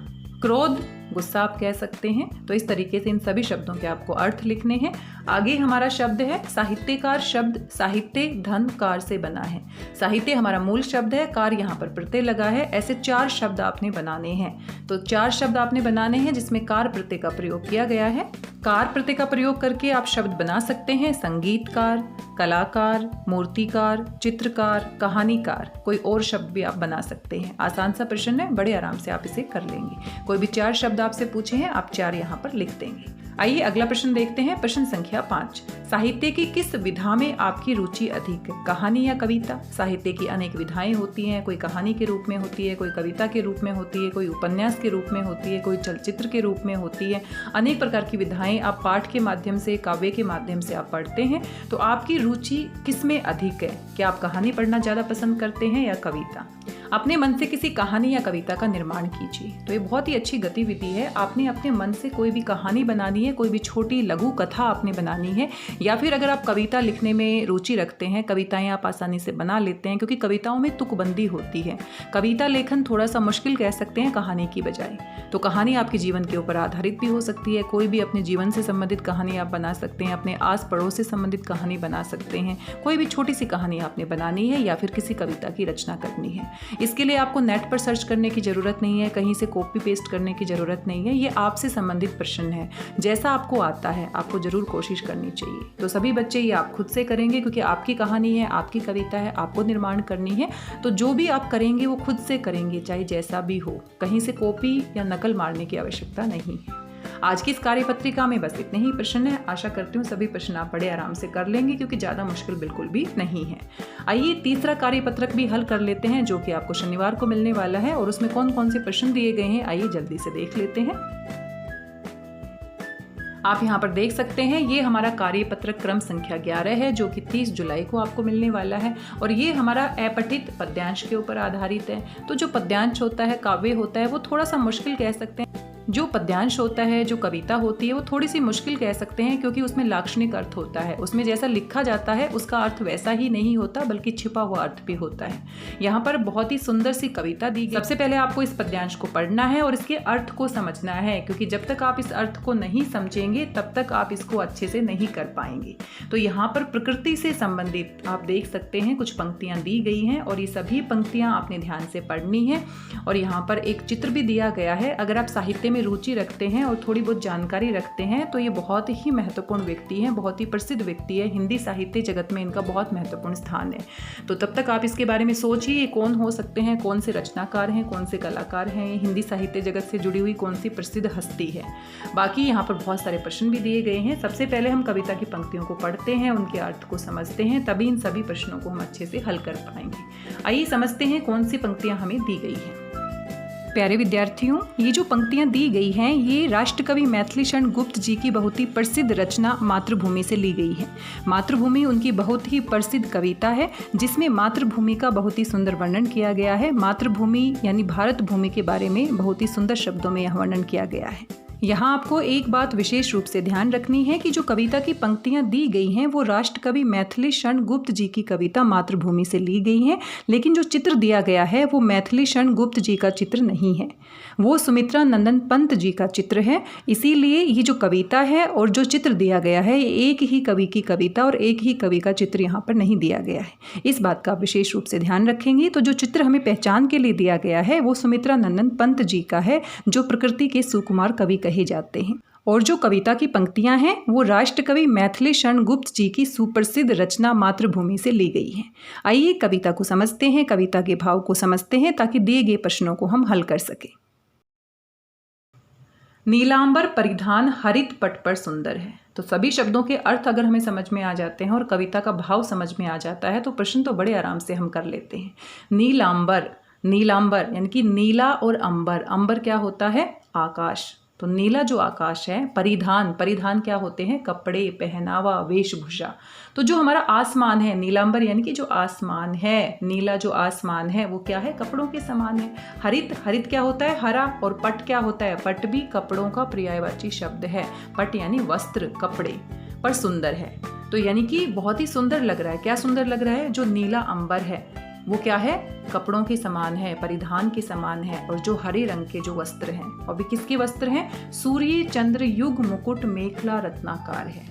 क्रोध गुस्सा आप कह सकते हैं। तो इस तरीके से इन सभी शब्दों के आपको अर्थ लिखने हैं। आगे हमारा शब्द है साहित्यकार। शब्द साहित्य धन कार से बना है। साहित्य हमारा मूल शब्द है, कार यहाँ पर प्रत्यय लगा है। ऐसे 4 शब्द आपने बनाने हैं। तो 4 शब्द आपने बनाने हैं जिसमें कार प्रत्यय का प्रयोग किया गया है। कार प्रत्यय का प्रयोग करके आप शब्द बना सकते हैं, संगीतकार, कलाकार, मूर्तिकार, चित्रकार, कहानीकार। कोई और शब्द भी आप बना सकते हैं। आसान सा प्रश्न है, बड़े आराम से आप इसे कर लेंगे। कोई भी 4 शब्द आपसे पूछे हैं, आप 4 यहाँ पर लिख देंगे। आइए अगला प्रश्न देखते हैं। प्रश्न संख्या 5, साहित्य की किस विधा में आपकी रुचि अधिक है? कहानी या कविता? साहित्य की अनेक विधाएं होती हैं। कोई कहानी के रूप में होती है, कोई कविता के रूप में होती है, कोई उपन्यास के रूप में होती है, कोई चलचित्र के रूप में होती है। अनेक प्रकार की विधाएं आप पाठ के माध्यम से, काव्य के माध्यम से आप पढ़ते हैं। तो आपकी रुचि किस में अधिक है? क्या आप कहानी पढ़ना ज़्यादा पसंद करते हैं या कविता? अपने मन से किसी कहानी या कविता का निर्माण कीजिए। तो ये बहुत ही अच्छी गतिविधि है। आपने अपने मन से कोई भी कहानी बनानी है, कोई भी छोटी लघु कथा आपने बनानी है, या फिर अगर आप कविता लिखने में रुचि रखते हैं, कविताएं आप आसानी से बना लेते हैं, क्योंकि कविताओं में तुकबंदी होती है। कविता लेखन थोड़ा सा मुश्किल कह सकते हैं कहानी की बजाय। तो कहानी आपके जीवन के ऊपर आधारित भी हो सकती है। कोई भी अपने जीवन से संबंधित कहानी आप बना सकते हैं, अपने आस पड़ोस से संबंधित कहानी बना सकते हैं। कोई भी छोटी सी कहानी आपने बनानी है या फिर किसी कविता की रचना करनी है। इसके लिए आपको नेट पर सर्च करने की ज़रूरत नहीं है, कहीं से कॉपी पेस्ट करने की ज़रूरत नहीं है। ये आपसे संबंधित प्रश्न है, जैसा आपको आता है आपको ज़रूर कोशिश करनी चाहिए। तो सभी बच्चे ये आप खुद से करेंगे, क्योंकि आपकी कहानी है, आपकी कविता है, आपको निर्माण करनी है। तो जो भी आप करेंगे वो खुद से करेंगे, चाहे जैसा भी हो। कहीं से कॉपी या नकल मारने की आवश्यकता नहीं है। आज की इस कार्यपत्रिका में बस इतने ही प्रश्न है। आशा करती हूँ सभी प्रश्न आप बड़े आराम से कर लेंगे, क्योंकि ज़्यादा मुश्किल बिल्कुल भी नहीं है। आइए तीसरा कार्यपत्रक भी हल कर लेते हैं, जो कि आपको शनिवार को मिलने वाला है। और उसमें कौन कौन से प्रश्न दिए गए हैं, आइए जल्दी से देख लेते हैं। आप यहाँ पर देख सकते हैं, ये हमारा कार्यपत्रक क्रम संख्या 11 है, जो कि 30 जुलाई को आपको मिलने वाला है। और ये हमारा अपठित पद्यांश के ऊपर आधारित है। तो जो पद्यांश होता है, काव्य होता है, वो थोड़ा सा मुश्किल कह सकते हैं। जो पद्यांश होता है, जो कविता होती है, वो थोड़ी सी मुश्किल कह सकते हैं, क्योंकि उसमें लाक्षणिक अर्थ होता है। उसमें जैसा लिखा जाता है उसका अर्थ वैसा ही नहीं होता, बल्कि छिपा हुआ अर्थ भी होता है। यहाँ पर बहुत ही सुंदर सी कविता दी गई। सबसे पहले आपको इस पद्यांश को पढ़ना है और इसके अर्थ को समझना है, क्योंकि जब तक आप इस अर्थ को नहीं समझेंगे तब तक आप इसको अच्छे से नहीं कर पाएंगे। तो यहाँ पर प्रकृति से संबंधित आप देख सकते हैं कुछ पंक्तियाँ दी गई हैं, और ये सभी पंक्तियाँ आपने ध्यान से पढ़नी है। और यहाँ पर एक चित्र भी दिया गया है। अगर आप साहित्य में रुचि रखते हैं और थोड़ी बहुत जानकारी रखते हैं तो ये बहुत ही महत्वपूर्ण व्यक्ति हैं, बहुत ही प्रसिद्ध व्यक्ति है। हिंदी साहित्य जगत में इनका बहुत महत्वपूर्ण स्थान है। तो तब तक आप इसके बारे में सोचिए, ये कौन हो सकते हैं, कौन से रचनाकार हैं, कौन से कलाकार हैं, ये हिंदी साहित्य जगत से जुड़ी हुई कौन सी प्रसिद्ध हस्ती है। बाकी यहाँ पर बहुत सारे प्रश्न भी दिए गए हैं। सबसे पहले हम कविता की पंक्तियों को पढ़ते हैं, उनके अर्थ को समझते हैं, तभी इन सभी प्रश्नों को हम अच्छे से हल कर पाएंगे। आइए समझते हैं कौन सी पंक्तियाँ हमें दी गई हैं। प्यारे विद्यार्थियों, ये जो पंक्तियाँ दी गई हैं, ये राष्ट्रकवि मैथिली शरण गुप्त जी की बहुत ही प्रसिद्ध रचना मातृभूमि से ली गई है। मातृभूमि उनकी बहुत ही प्रसिद्ध कविता है, जिसमें मातृभूमि का बहुत ही सुंदर वर्णन किया गया है। मातृभूमि यानी भारत भूमि के बारे में बहुत ही सुंदर शब्दों में यह वर्णन किया गया है। यहाँ आपको एक बात विशेष रूप से ध्यान रखनी है कि जो कविता की पंक्तियाँ दी गई हैं वो राष्ट्रकवि मैथिली शरण गुप्त जी की कविता मातृभूमि से ली गई हैं, लेकिन जो चित्र दिया गया है वो मैथिली शरण गुप्त जी का चित्र नहीं है, वो सुमित्रा नंदन पंत जी का चित्र है। इसीलिए ये जो कविता है और जो चित्र दिया गया है ये एक ही कवि की कविता और एक ही कवि का चित्र यहाँ पर नहीं दिया गया है। इस बात का विशेष रूप से ध्यान रखेंगे। तो जो चित्र हमें पहचान के लिए दिया गया है वो सुमित्रा नंदन पंत जी का है, जो प्रकृति के सुकुमार कवि कहे जाते हैं। और जो कविता की पंक्तियां हैं वो राष्ट्रकवि मैथिली शरण गुप्त जी की सुप्रसिद्ध रचना मातृभूमि से ली गई हैं। आइए कविता को समझते हैं, कविता के भाव को समझते हैं ताकि दिए गए प्रश्नों को हम हल कर सकें। नीलांबर परिधान हरित पट पर सुंदर है। तो सभी शब्दों के अर्थ अगर हमें समझ में आ जाते हैं और कविता का भाव समझ में आ जाता है तो प्रश्न तो बड़े आराम से हम कर लेते हैं। नीलांबर, नीलांबर यानी कि नीला और अंबर, अंबर क्या होता है? आकाश। तो नीला जो आकाश है, परिधान, परिधान क्या होते हैं? कपड़े, पहनावा, वेशभूषा। तो जो हमारा आसमान है, नीलांबर यानी कि जो आसमान है, नीला जो आसमान है वो क्या है? कपड़ों के समान है। हरित, हरित क्या होता है? हरा। और पट क्या होता है? पट भी कपड़ों का पर्यायवाची शब्द है। पट यानी वस्त्र, कपड़े। पर सुंदर है तो यानी कि बहुत ही सुंदर लग रहा है। क्या सुंदर लग रहा है? जो नीला अंबर है वो क्या है? कपड़ों के समान है, परिधान के समान है। और जो हरे रंग के जो वस्त्र हैं, और भी किसके वस्त्र हैं? सूर्य चंद्र युग मुकुट मेखला रत्नाकार है।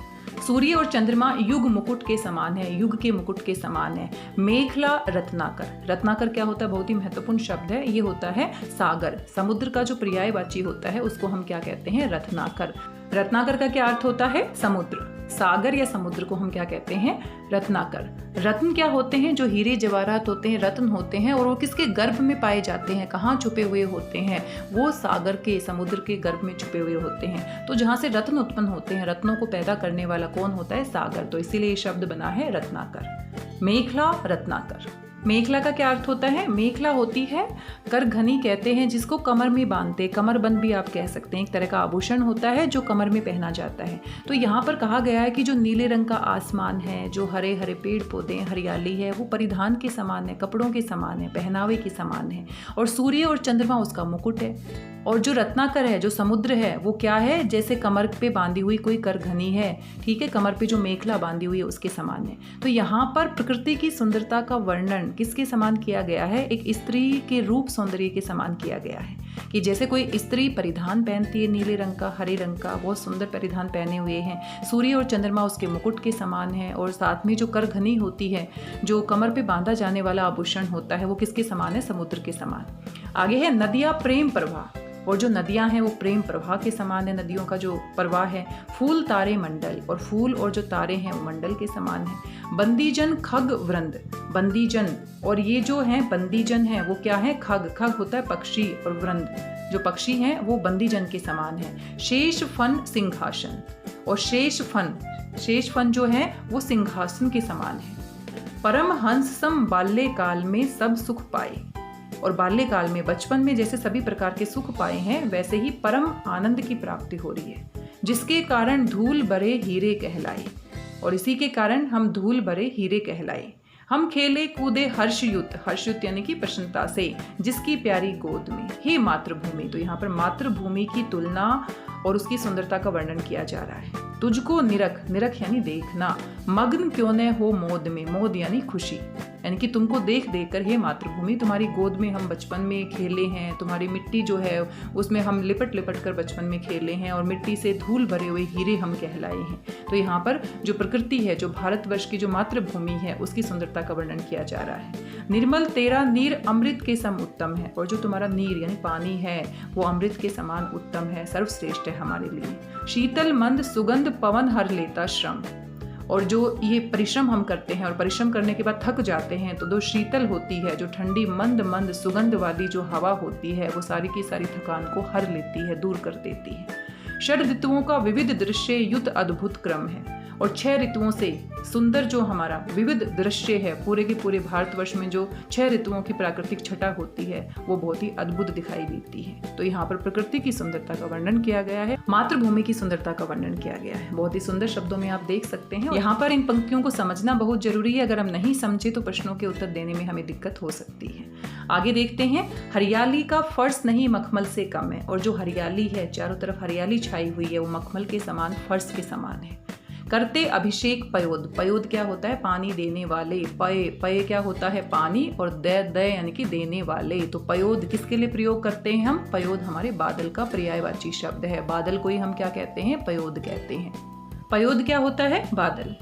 सूर्य और चंद्रमा युग मुकुट के समान है, युग के मुकुट के समान है। मेखला रत्नाकर, रत्नाकर क्या होता है? बहुत ही महत्वपूर्ण शब्द है। ये होता है सागर, समुद्र का जो पर्यायवाची होता है उसको हम क्या कहते हैं? रत्नाकर। रत्नाकर का क्या अर्थ होता है? समुद्र। सागर या समुद्र को हम क्या कहते हैं? रत्नाकर। रत्न क्या होते हैं? जो हीरे जवाहरात होते हैं, रत्न होते हैं। और वो किसके गर्भ में पाए जाते हैं? कहाँ छुपे हुए होते हैं? वो सागर के, समुद्र के गर्भ में छुपे हुए होते हैं। तो जहाँ से रत्न उत्पन्न होते हैं, रत्नों को पैदा करने वाला कौन होता है? सागर। तो इसीलिए ये शब्द बना है रत्नाकर। मेखला, रत्नाकर। मेखला का क्या अर्थ होता है? मेखला होती है करघनी कहते हैं जिसको कमर में बांधते, कमरबंद भी आप कह सकते हैं। एक तरह का आभूषण होता है जो कमर में पहना जाता है। तो यहाँ पर कहा गया है कि जो नीले रंग का आसमान है, जो हरे हरे पेड़ पौधे, हरियाली है, वो परिधान के समान है, कपड़ों के समान है, पहनावे के समान है। और सूर्य और चंद्रमा उसका मुकुट है। और जो रत्नाकर है, जो समुद्र है, वो क्या है? जैसे कमर पे बांधी हुई कोई करघनी है, ठीक है, कमर पे जो मेखला बांधी हुई है उसके समान है। तो यहाँ पर प्रकृति की सुंदरता का वर्णन किसके समान किया गया है? एक स्त्री के रूप सौंदर्य के समान किया गया है। कि जैसे कोई स्त्री परिधान पहनती है नीले रंग का, हरे रंग का, बहुत सुंदर परिधान पहने हुए हैं। सूर्य और चंद्रमा उसके मुकुट के समान है। और साथ में जो करघनी होती है, जो कमर पे बांधा जाने वाला आभूषण होता है, वो किसके समान है? समुद्र के समान। आगे है नदियाँ प्रेम प्रवाह। और जो नदियां हैं वो प्रेम प्रवाह के समान है, नदियों का जो प्रवाह है। फूल तारे मंडल, और फूल और जो तारे हैं वो मंडल के समान है। बंदीजन खग वृंद, बंदीजन, और ये जो हैं बंदीजन हैं वो क्या है? खग, खग होता है पक्षी, और वृंद जो पक्षी हैं वो बंदीजन के समान है। शेष फन सिंहासन, और शेष फन जो है वो सिंहासन के समान है। परम हंस सम बाल्यकाल में सब सुख पाए, और बाल्यकाल में, बचपन में जैसे सभी प्रकार के सुख पाए हैं वैसे ही परम आनंद की प्राप्ति हो रही है, जिसके कारण धूल भरे हीरे कहलाए। और इसी के कारण हम धूल भरे हीरे कहलाए। हम खेले कूदे हर्षयुत, हर्षयुत यानी कि प्रसन्नता से, जिसकी प्यारी गोद में। हे मातृभूमि, तो यहाँ पर मातृभूमि की तुलना और उसकी सुंदरता का वर्णन किया जा रहा है। तुझको निरख, निरख यानी देखना, मग्न क्यों न हो मोद में, मोद यानी खुशी, यानी कि तुमको देख देख कर हे मातृभूमि, तुम्हारी गोद में हम बचपन में खेले हैं, तुम्हारी मिट्टी जो है उसमें हम लिपट लिपट कर बचपन में खेले हैं, और मिट्टी से धूल भरे हुए हीरे हम कहलाए हैं। तो यहाँ पर जो प्रकृति है, जो भारतवर्ष की जो मातृभूमि है, उसकी सुंदरता का वर्णन किया जा रहा है। निर्मल तेरा नीर अमृत के सम उत्तम है, और जो तुम्हारा नीर यानी पानी है वो अमृत के समान उत्तम है, सर्वश्रेष्ठ है हमारे लिए। शीतल मंद सुगंध पवन हर लेता श्रम, और जो ये परिश्रम हम करते हैं और परिश्रम करने के बाद थक जाते हैं, तो जो शीतल होती है, जो ठंडी मंद मंद सुगंध वाली जो हवा होती है, वो सारी की सारी थकान को हर लेती है, दूर कर देती है। षड ऋतुओं का विविध दृश्य युत अद्भुत क्रम है, और 6 ऋतुओं से सुंदर जो हमारा विविध दृश्य है, पूरे के पूरे भारतवर्ष में जो 6 ऋतुओं की प्राकृतिक छटा होती है वो बहुत ही अद्भुत दिखाई देती है। तो यहाँ पर प्रकृति की सुंदरता का वर्णन किया गया है, मातृभूमि की सुंदरता का वर्णन किया गया है। बहुत ही सुंदर शब्दों में आप देख सकते हैं। यहाँ पर इन पंक्तियों को समझना बहुत जरूरी है। अगर हम नहीं समझे तो प्रश्नों के उत्तर देने में हमें दिक्कत हो सकती है। आगे देखते हैं, हरियाली का फर्श नहीं मखमल से कम है। और जो हरियाली है, चारों तरफ हरियाली छाई हुई है, वो मखमल के समान, फर्श के समान है। करते अभिषेक पयोद, पयोद क्या होता है? पानी देने वाले। पय, पय क्या होता है? पानी। और दय यानी कि देने वाले। तो पयोद किसके लिए प्रयोग करते हैं हम? पयोद हमारे बादल का पर्यायवाची शब्द है। बादल को ही हम क्या कहते हैं? पयोद कहते हैं। पयोद क्या होता है? बादल।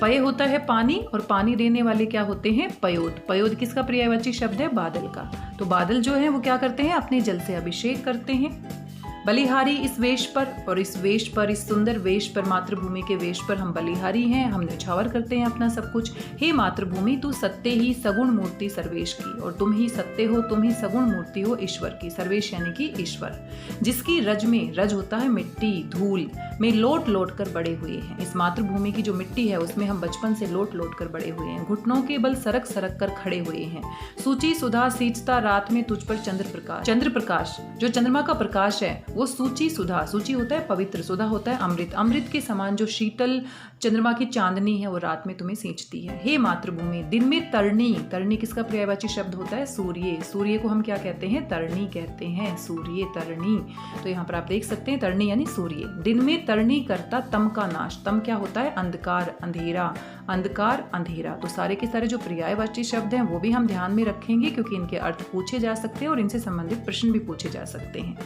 पय होता है पानी, और पानी देने वाले क्या होते हैं? पयोद। पयोद किसका पर्यायवाची शब्द है? बादल का। तो बादल जो है वो क्या करते हैं? अपने जल से अभिषेक करते हैं। बलिहारी इस वेश पर, और इस वेश पर, इस सुंदर वेश पर, मातृभूमि के वेश पर हम बलिहारी हैं, हम न्यौछावर करते हैं अपना सब कुछ। हे मातृभूमि, तू सत्य ही सगुण मूर्ति सर्वेश की, और तुम ही सत्य हो, तुम ही सगुण मूर्ति हो ईश्वर की। सर्वेश यानी कि ईश्वर, जिसकी रज में, रज होता है मिट्टी, धूल में लोट लोट कर बड़े हुए हैं। इस मातृभूमि की जो मिट्टी है उसमें हम बचपन से लोट लोट कर बड़े हुए हैं। घुटनों के बल सरक सरक कर खड़े हुए हैं। सूची सुधा सींचता रात में तुझ पर चंद्र प्रकाश। चंद्र प्रकाश जो चंद्रमा का प्रकाश है वो सूची सुधा, सूची होता है पवित्र, सुधा होता है अमृत, अमृत के समान जो शीतल चंद्रमा की चांदनी है वो रात में तुम्हें सींचती है। हे मातृभूमि, दिन में तरणी, तरणी किसका पर्यायवाची शब्द होता है? सूर्य। सूर्य को हम क्या कहते हैं? तरणी कहते हैं। सूर्य, तरणी। तो यहाँ पर आप देख सकते हैं तरणी यानी सूर्य। दिन में तरणी करता तम का नाश। तम क्या होता है? अंधकार, अंधेरा, अंधकार, अंधेरा। तो सारे के सारे जो पर्यायवाची शब्द हैं वो भी हम ध्यान में रखेंगे, क्योंकि इनके अर्थ पूछे जा सकते हैं और इनसे संबंधित प्रश्न भी पूछे जा सकते हैं।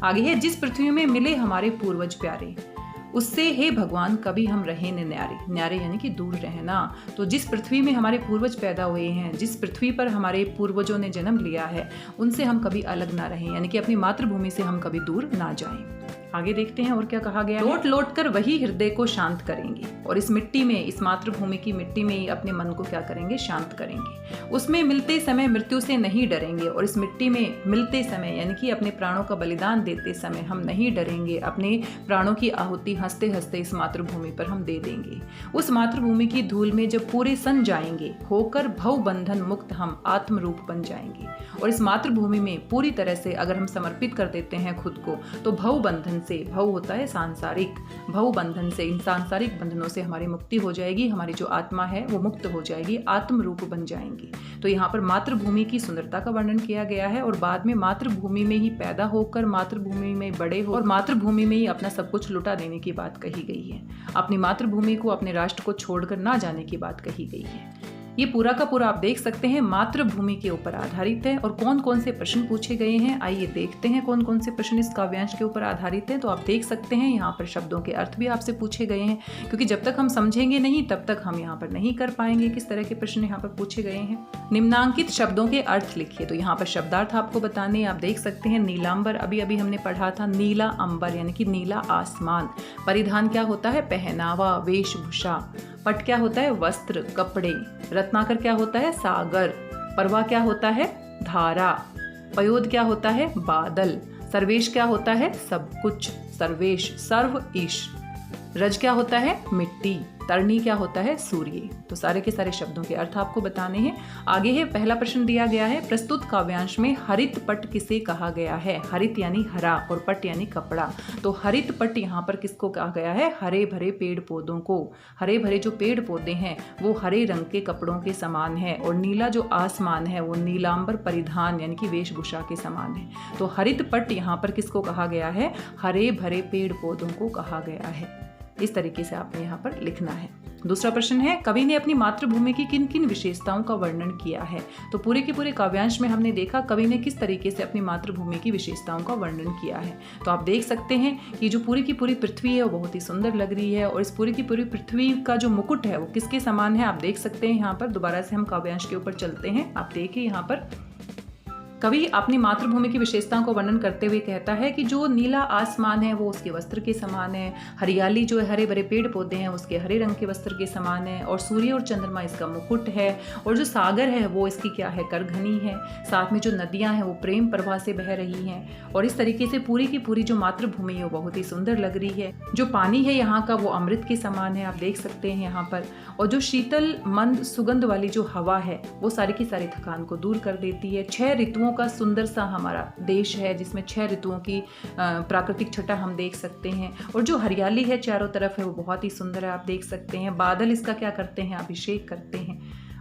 आगे है, जिस पृथ्वी में मिले हमारे पूर्वज प्यारे, उससे हे भगवान कभी हम रहे न न्यारे। न्यारे यानी कि दूर रहना। तो जिस पृथ्वी में हमारे पूर्वज पैदा हुए हैं, जिस पृथ्वी पर हमारे पूर्वजों ने जन्म लिया है, उनसे हम कभी अलग ना रहें, यानी कि अपनी मातृभूमि से हम कभी दूर ना जाएं। आगे देखते हैं और क्या कहा गया। लोट लोट कर वही हृदय को शांत करेंगे, और इस मिट्टी में, इस मातृभूमि की मिट्टी में ही अपने मन को क्या करेंगे? शांत करेंगे। उसमें मिलते समय मृत्यु से नहीं डरेंगे, और इस मिट्टी में मिलते समय यानी कि अपने प्राणों का बलिदान देते समय हम नहीं डरेंगे। अपने प्राणों की आहुति हंसते हंसते इस मातृभूमि पर हम दे देंगे। उस मातृभूमि की धूल में जब पूरे सन जाएंगे, होकर भव बंधन मुक्त हम आत्म रूप बन जाएंगे। और इस मातृभूमि में पूरी तरह से अगर हम समर्पित कर देते हैं खुद को, तो भव बंधन से, भव होता है सांसारिक, भव बंधन से, इन सांसारिक बंधनों से हमारी मुक्ति हो जाएगी। हमारी जो आत्मा है वो मुक्त हो जाएगी, आत्म रूप बन जाएंगी। तो यहाँ पर मातृभूमि की सुंदरता का वर्णन किया गया है, और बाद में मातृभूमि में ही पैदा होकर, मातृभूमि में बड़े हो और मातृभूमि में ही अपना सब कुछ लुटा देने की बात कही गई है। अपनी मातृभूमि को, अपने राष्ट्र को छोड़कर ना जाने की बात कही गई है। ये पूरा का पूरा आप देख सकते हैं मातृभूमि के ऊपर आधारित है। और कौन कौन से प्रश्न पूछे गए हैं, आइए देखते हैं कौन कौन से प्रश्न इस काव्यांश के ऊपर आधारित हैं। तो आप देख सकते हैं यहाँ पर शब्दों के अर्थ भी आपसे पूछे गए हैं, क्योंकि जब तक हम समझेंगे नहीं तब तक हम यहाँ पर नहीं कर पाएंगे किस तरह के प्रश्न यहाँ पर पूछे गए हैं। निम्नांकित शब्दों के अर्थ लिखिए। तो यहाँ पर शब्दार्थ आपको बताने, आप देख सकते हैं नीलांबर, अभी अभी हमने पढ़ा था, नीला अंबर यानी कि नीला आसमान। परिधान क्या होता है? पहनावा, वेशभूषा। पट क्या होता है? वस्त्र, कपड़े। रत्नाकर क्या होता है? सागर। परवा क्या होता है? धारा। पयोद क्या होता है? बादल। सर्वेश क्या होता है? सब कुछ। सर्वेश, सर्व, ईश। रज क्या होता है? मिट्टी। तरणी क्या होता है? सूर्य। तो सारे के सारे शब्दों के अर्थ आपको बताने हैं। आगे है, पहला प्रश्न दिया गया है, प्रस्तुत काव्यांश में हरित पट किसे कहा गया है? हरित यानी हरा और पट यानी कपड़ा। तो हरित पट यहाँ पर किसको कहा गया है? हरे भरे पेड़ पौधों को। हरे भरे जो पेड़ पौधे हैं वो हरे रंग के कपड़ों के समान है, और नीला जो आसमान है वो नीलांबर परिधान यानी कि वेशभूषा के समान है। तो हरित पट यहाँ पर किसको कहा गया है? हरे भरे पेड़ पौधों को कहा गया है। इस तरीके से आपने यहाँ पर लिखना है। दूसरा प्रश्न है, कवि ने अपनी मातृभूमि की किन किन विशेषताओं का वर्णन किया है? तो पूरे के पूरे काव्यांश में हमने देखा कवि ने किस तरीके से अपनी मातृभूमि की विशेषताओं का वर्णन किया है। तो आप देख सकते हैं कि जो पूरी की पूरी पृथ्वी है वो बहुत ही सुंदर लग रही है, और इस पूरी की पूरी पृथ्वी का जो मुकुट है वो किसके समान है? आप देख सकते हैं यहाँ पर। दोबारा से हम काव्यांश के ऊपर चलते हैं। आप देखिए यहाँ पर कवि अपनी मातृभूमि की विशेषताओं को वर्णन करते हुए कहता है कि जो नीला आसमान है वो उसके वस्त्र के समान है, हरियाली जो है, हरे भरे पेड़ पौधे हैं उसके हरे रंग के वस्त्र के समान है, और सूर्य और चंद्रमा इसका मुकुट है, और जो सागर है वो इसकी क्या है? करघनी है। साथ में जो नदियां हैं वो प्रेम प्रवाह से बह रही हैं, और इस तरीके से पूरी की पूरी जो मातृभूमि है वो बहुत ही सुंदर लग रही है। जो पानी है यहाँ का वो अमृत के समान है, आप देख सकते हैं यहाँ पर। और जो शीतल मंद सुगंध वाली जो हवा है वो सारी की सारी थकान को दूर कर देती है। 6 ऋतुओं का सुंदर सा हमारा देश है, जिसमें 6 ऋतुओं की प्राकृतिक छटा हम देख सकते हैं। और जो हरियाली है चारों तरफ है वो बहुत ही सुंदर है, आप देख सकते हैं। बादल इसका क्या करते हैं? अभिषेक करते हैं।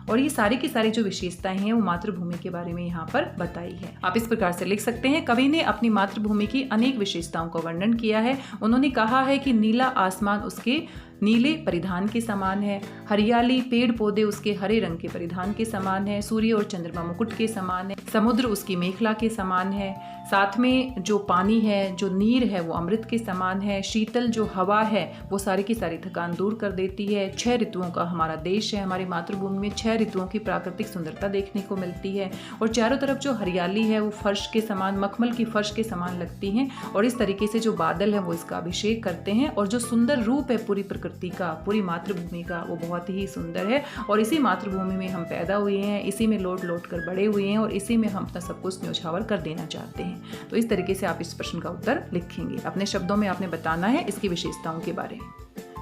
और ये सारी की सारी जो विशेषताएं हैं वो मातृभूमि के बारे में यहाँ पर बताई है। आप इस प्रकार से लिख सकते हैं, कवि ने अपनी मातृभूमि की अनेक विशेषताओं का वर्णन किया है। उन्होंने कहा है कि नीला आसमान उसके नीले परिधान के समान है, हरियाली पेड़ पौधे उसके हरे रंग के परिधान के समान है, सूर्य और चंद्रमा मुकुट के समान है, समुद्र उसकी मेखला के समान है, साथ में जो पानी है, जो नीर है वो अमृत के समान है, शीतल जो हवा है वो सारी की सारी थकान दूर कर देती है। 6 ऋतुओं का हमारा देश है, हमारी मातृभूमि में 6 ऋतुओं की प्राकृतिक सुंदरता देखने को मिलती है और चारों तरफ जो हरियाली है वो फर्श के समान, मखमल की फर्श के समान लगती हैं और इस तरीके से जो बादल है वो इसका अभिषेक करते हैं और जो सुंदर रूप है पूरी प्रकृति का, पूरी मातृभूमि का, वो बहुत ही सुंदर है और इसी मातृभूमि में हम पैदा हुए हैं, इसी में लौट लौट कर बड़े हुए हैं और इसी में हम अपना सब कुछ न्यौछावर कर देना चाहते हैं। तो इस तरीके से आप इस प्रश्न का उत्तर लिखेंगे। अपने शब्दों में आपने बताना है इसकी विशेषताओं के बारे में।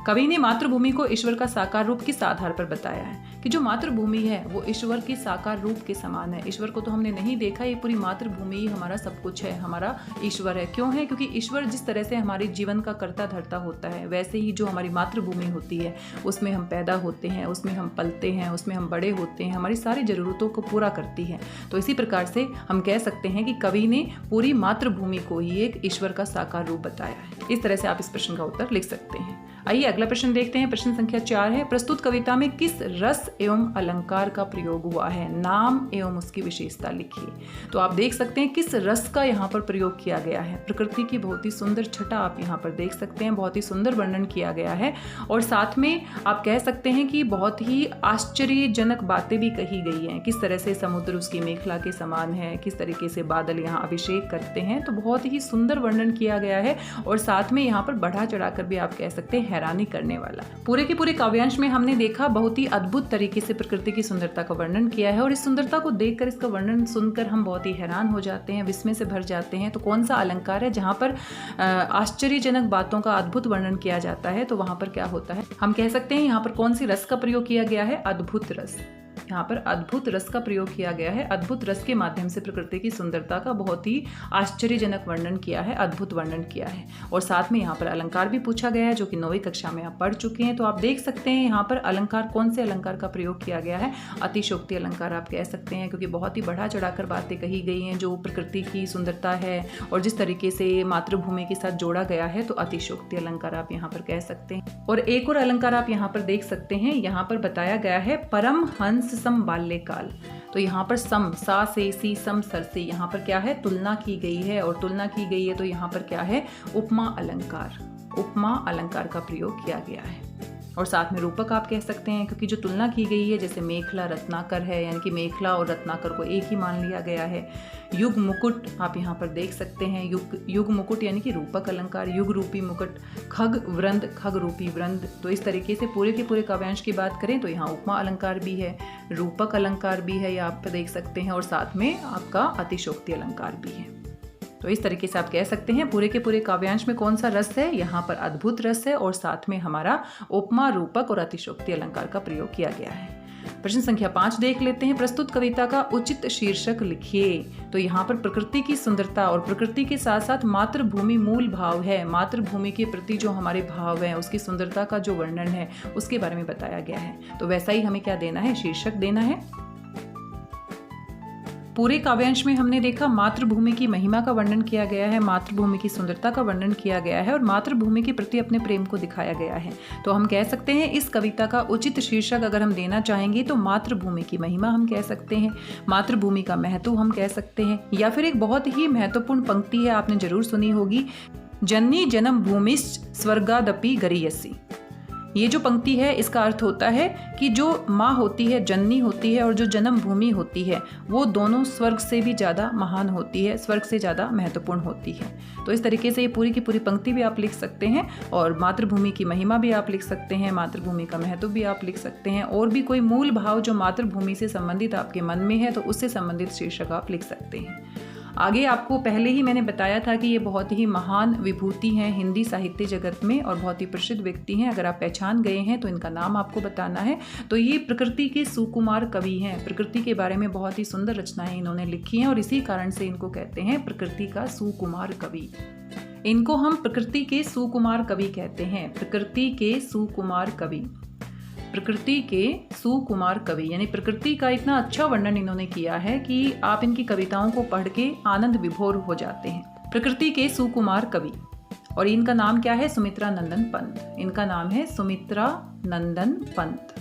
कवि ने मातृभूमि को ईश्वर का साकार रूप किस आधार पर बताया है कि जो मातृभूमि है वो ईश्वर के साकार रूप के समान है। ईश्वर को तो हमने नहीं देखा, ये पूरी मातृभूमि ही हमारा सब कुछ है, हमारा ईश्वर है। क्यों है? क्योंकि ईश्वर जिस तरह से हमारे जीवन का कर्ता धर्ता होता है, वैसे ही जो हमारी मातृभूमि होती है उसमें हम पैदा होते हैं, उसमें हम पलते हैं, उसमें हम बड़े होते हैं, हमारी सारी ज़रूरतों को पूरा करती है। तो इसी प्रकार से हम कह सकते हैं कि कवि ने पूरी मातृभूमि को ही एक ईश्वर का साकार रूप बताया है। इस तरह से आप इस प्रश्न का उत्तर लिख सकते हैं। आइए अगला प्रश्न देखते हैं। प्रश्न संख्या 4 है, प्रस्तुत कविता में किस रस एवं अलंकार का प्रयोग हुआ है? नाम एवं उसकी विशेषता लिखिए। तो आप देख सकते हैं किस रस का यहाँ पर प्रयोग किया गया है। प्रकृति की बहुत ही सुंदर छटा आप यहाँ पर देख सकते हैं, बहुत ही सुंदर वर्णन किया गया है और साथ में आप कह सकते हैं कि बहुत ही आश्चर्यजनक बातें भी कही गई हैं। किस तरह से समुद्र उसकी मेखला के समान है, किस तरीके से बादल यहाँ अभिषेक करते हैं, तो बहुत ही सुंदर वर्णन किया गया है और साथ में यहाँ पर बढ़ा चढ़ाकर भी आप कह सकते हैं हैरानी करने वाला। पूरे के पूरे काव्यांश में हमने देखा बहुत ही अद्भुत तरीके से प्रकृति की सुंदरता का वर्णन किया है और इस सुंदरता को देखकर, इसका वर्णन सुनकर हम बहुत ही हैरान हो जाते हैं, विस्मय से भर जाते हैं। तो कौन सा अलंकार है जहाँ पर आश्चर्यजनक बातों का अद्भुत वर्णन किया जाता है? तो वहां पर क्या होता है, हम कह सकते हैं यहाँ पर कौन सी रस का प्रयोग किया गया है? अद्भुत रस। यहाँ पर अद्भुत रस का प्रयोग किया गया है। अद्भुत रस के माध्यम से प्रकृति की सुंदरता का बहुत ही आश्चर्यजनक वर्णन किया है, अद्भुत वर्णन किया है और साथ में यहाँ पर अलंकार भी पूछा गया है जो कि 9वीं कक्षा में आप पढ़ चुके हैं। तो आप देख सकते हैं यहाँ पर अलंकार, कौन से अलंकार का प्रयोग किया गया है? अतिशयोक्ति अलंकार आप कह सकते हैं, क्योंकि बहुत ही बढ़ा चढ़ाकर बातें कही गई हैं जो प्रकृति की सुंदरता है और जिस तरीके से मातृभूमि के साथ जोड़ा गया है, तो अतिशयोक्ति अलंकार आप यहाँ पर कह सकते हैं। और एक और अलंकार आप यहाँ पर देख सकते हैं, यहाँ पर बताया गया है परम हंस सम बाल्यकाल। तो यहाँ पर सम, सा से सी, सम सर से, यहाँ पर क्या है? तुलना की गई है और तुलना की गई है तो यहाँ पर क्या है? उपमा अलंकार, उपमा अलंकार का प्रयोग किया गया है और साथ में रूपक आप कह सकते हैं, क्योंकि जो तुलना की गई है, जैसे मेखला रत्नाकर है, यानी कि मेखला और रत्नाकर को एक ही मान लिया गया है। युग मुकुट आप यहाँ पर देख सकते हैं, युग मुकुट यानी कि रूपक अलंकार, युग रूपी मुकुट, खग वृंद, खग रूपी वृंद। तो इस तरीके से पूरे के पूरे काव्यांश की बात करें तो यहाँ उपमा अलंकार भी है, रूपक अलंकार भी है, ये आप देख सकते हैं और साथ में आपका अतिशयोक्ति अलंकार भी है। तो इस तरीके से आप कह सकते हैं पूरे के पूरे काव्यांश में कौन सा रस है? यहाँ पर अद्भुत रस है और साथ में हमारा उपमा, रूपक और अतिशयोक्ति अलंकार का प्रयोग किया गया है। प्रश्न संख्या 5 देख लेते हैं। प्रस्तुत कविता का उचित शीर्षक लिखिए। तो यहाँ पर प्रकृति की सुंदरता और प्रकृति के साथ साथ मातृभूमि मूल भाव है, मातृभूमि के प्रति जो हमारे भाव है, उसकी सुंदरता का जो वर्णन है उसके बारे में बताया गया है। तो वैसा ही हमें क्या देना है? शीर्षक देना है। पूरे काव्यांश में हमने देखा मातृभूमि की महिमा का वर्णन किया गया है, मातृभूमि की सुंदरता का वर्णन किया गया है और मातृभूमि के प्रति अपने प्रेम को दिखाया गया है। तो हम कह सकते हैं इस कविता का उचित शीर्षक अगर हम देना चाहेंगे तो मातृभूमि की महिमा हम कह सकते हैं, मातृभूमि का महत्व हम कह सकते हैं, या फिर एक बहुत ही महत्वपूर्ण पंक्ति है, आपने जरूर सुनी होगी, जननी जन्म भूमिश्च स्वर्गादपि गरीयसी। ये जो पंक्ति है इसका अर्थ होता है कि जो माँ होती है, जननी होती है, और जो जन्म भूमि होती है वो दोनों स्वर्ग से भी ज़्यादा महान होती है, स्वर्ग से ज़्यादा महत्वपूर्ण होती है। तो इस तरीके से ये पूरी की पूरी पंक्ति भी आप लिख सकते हैं और मातृभूमि की महिमा भी आप लिख सकते हैं, मातृभूमि का महत्व भी आप लिख सकते हैं, और भी कोई मूल भाव जो मातृभूमि से संबंधित आपके मन में है तो उससे संबंधित शीर्षक आप लिख सकते हैं। आगे आपको पहले ही मैंने बताया था कि ये बहुत ही महान विभूति हैं हिंदी साहित्य जगत में और बहुत ही प्रसिद्ध व्यक्ति हैं। अगर आप पहचान गए हैं तो इनका नाम आपको बताना है। तो ये प्रकृति के सुकुमार कवि हैं, प्रकृति के बारे में बहुत ही सुंदर रचनाएं इन्होंने लिखी हैं और इसी कारण से इनको कहते हैं प्रकृति का सुकुमार कवि। इनको हम प्रकृति के सुकुमार कवि कहते हैं, प्रकृति के सुकुमार कवि। प्रकृति के सुकुमार कवि, यानी प्रकृति का इतना अच्छा वर्णन इन्होंने किया है कि आप इनकी कविताओं को पढ़ के आनंद विभोर हो जाते हैं। प्रकृति के सुकुमार कवि, और इनका नाम क्या है? सुमित्रा नंदन पंत। इनका नाम है सुमित्रा नंदन पंत।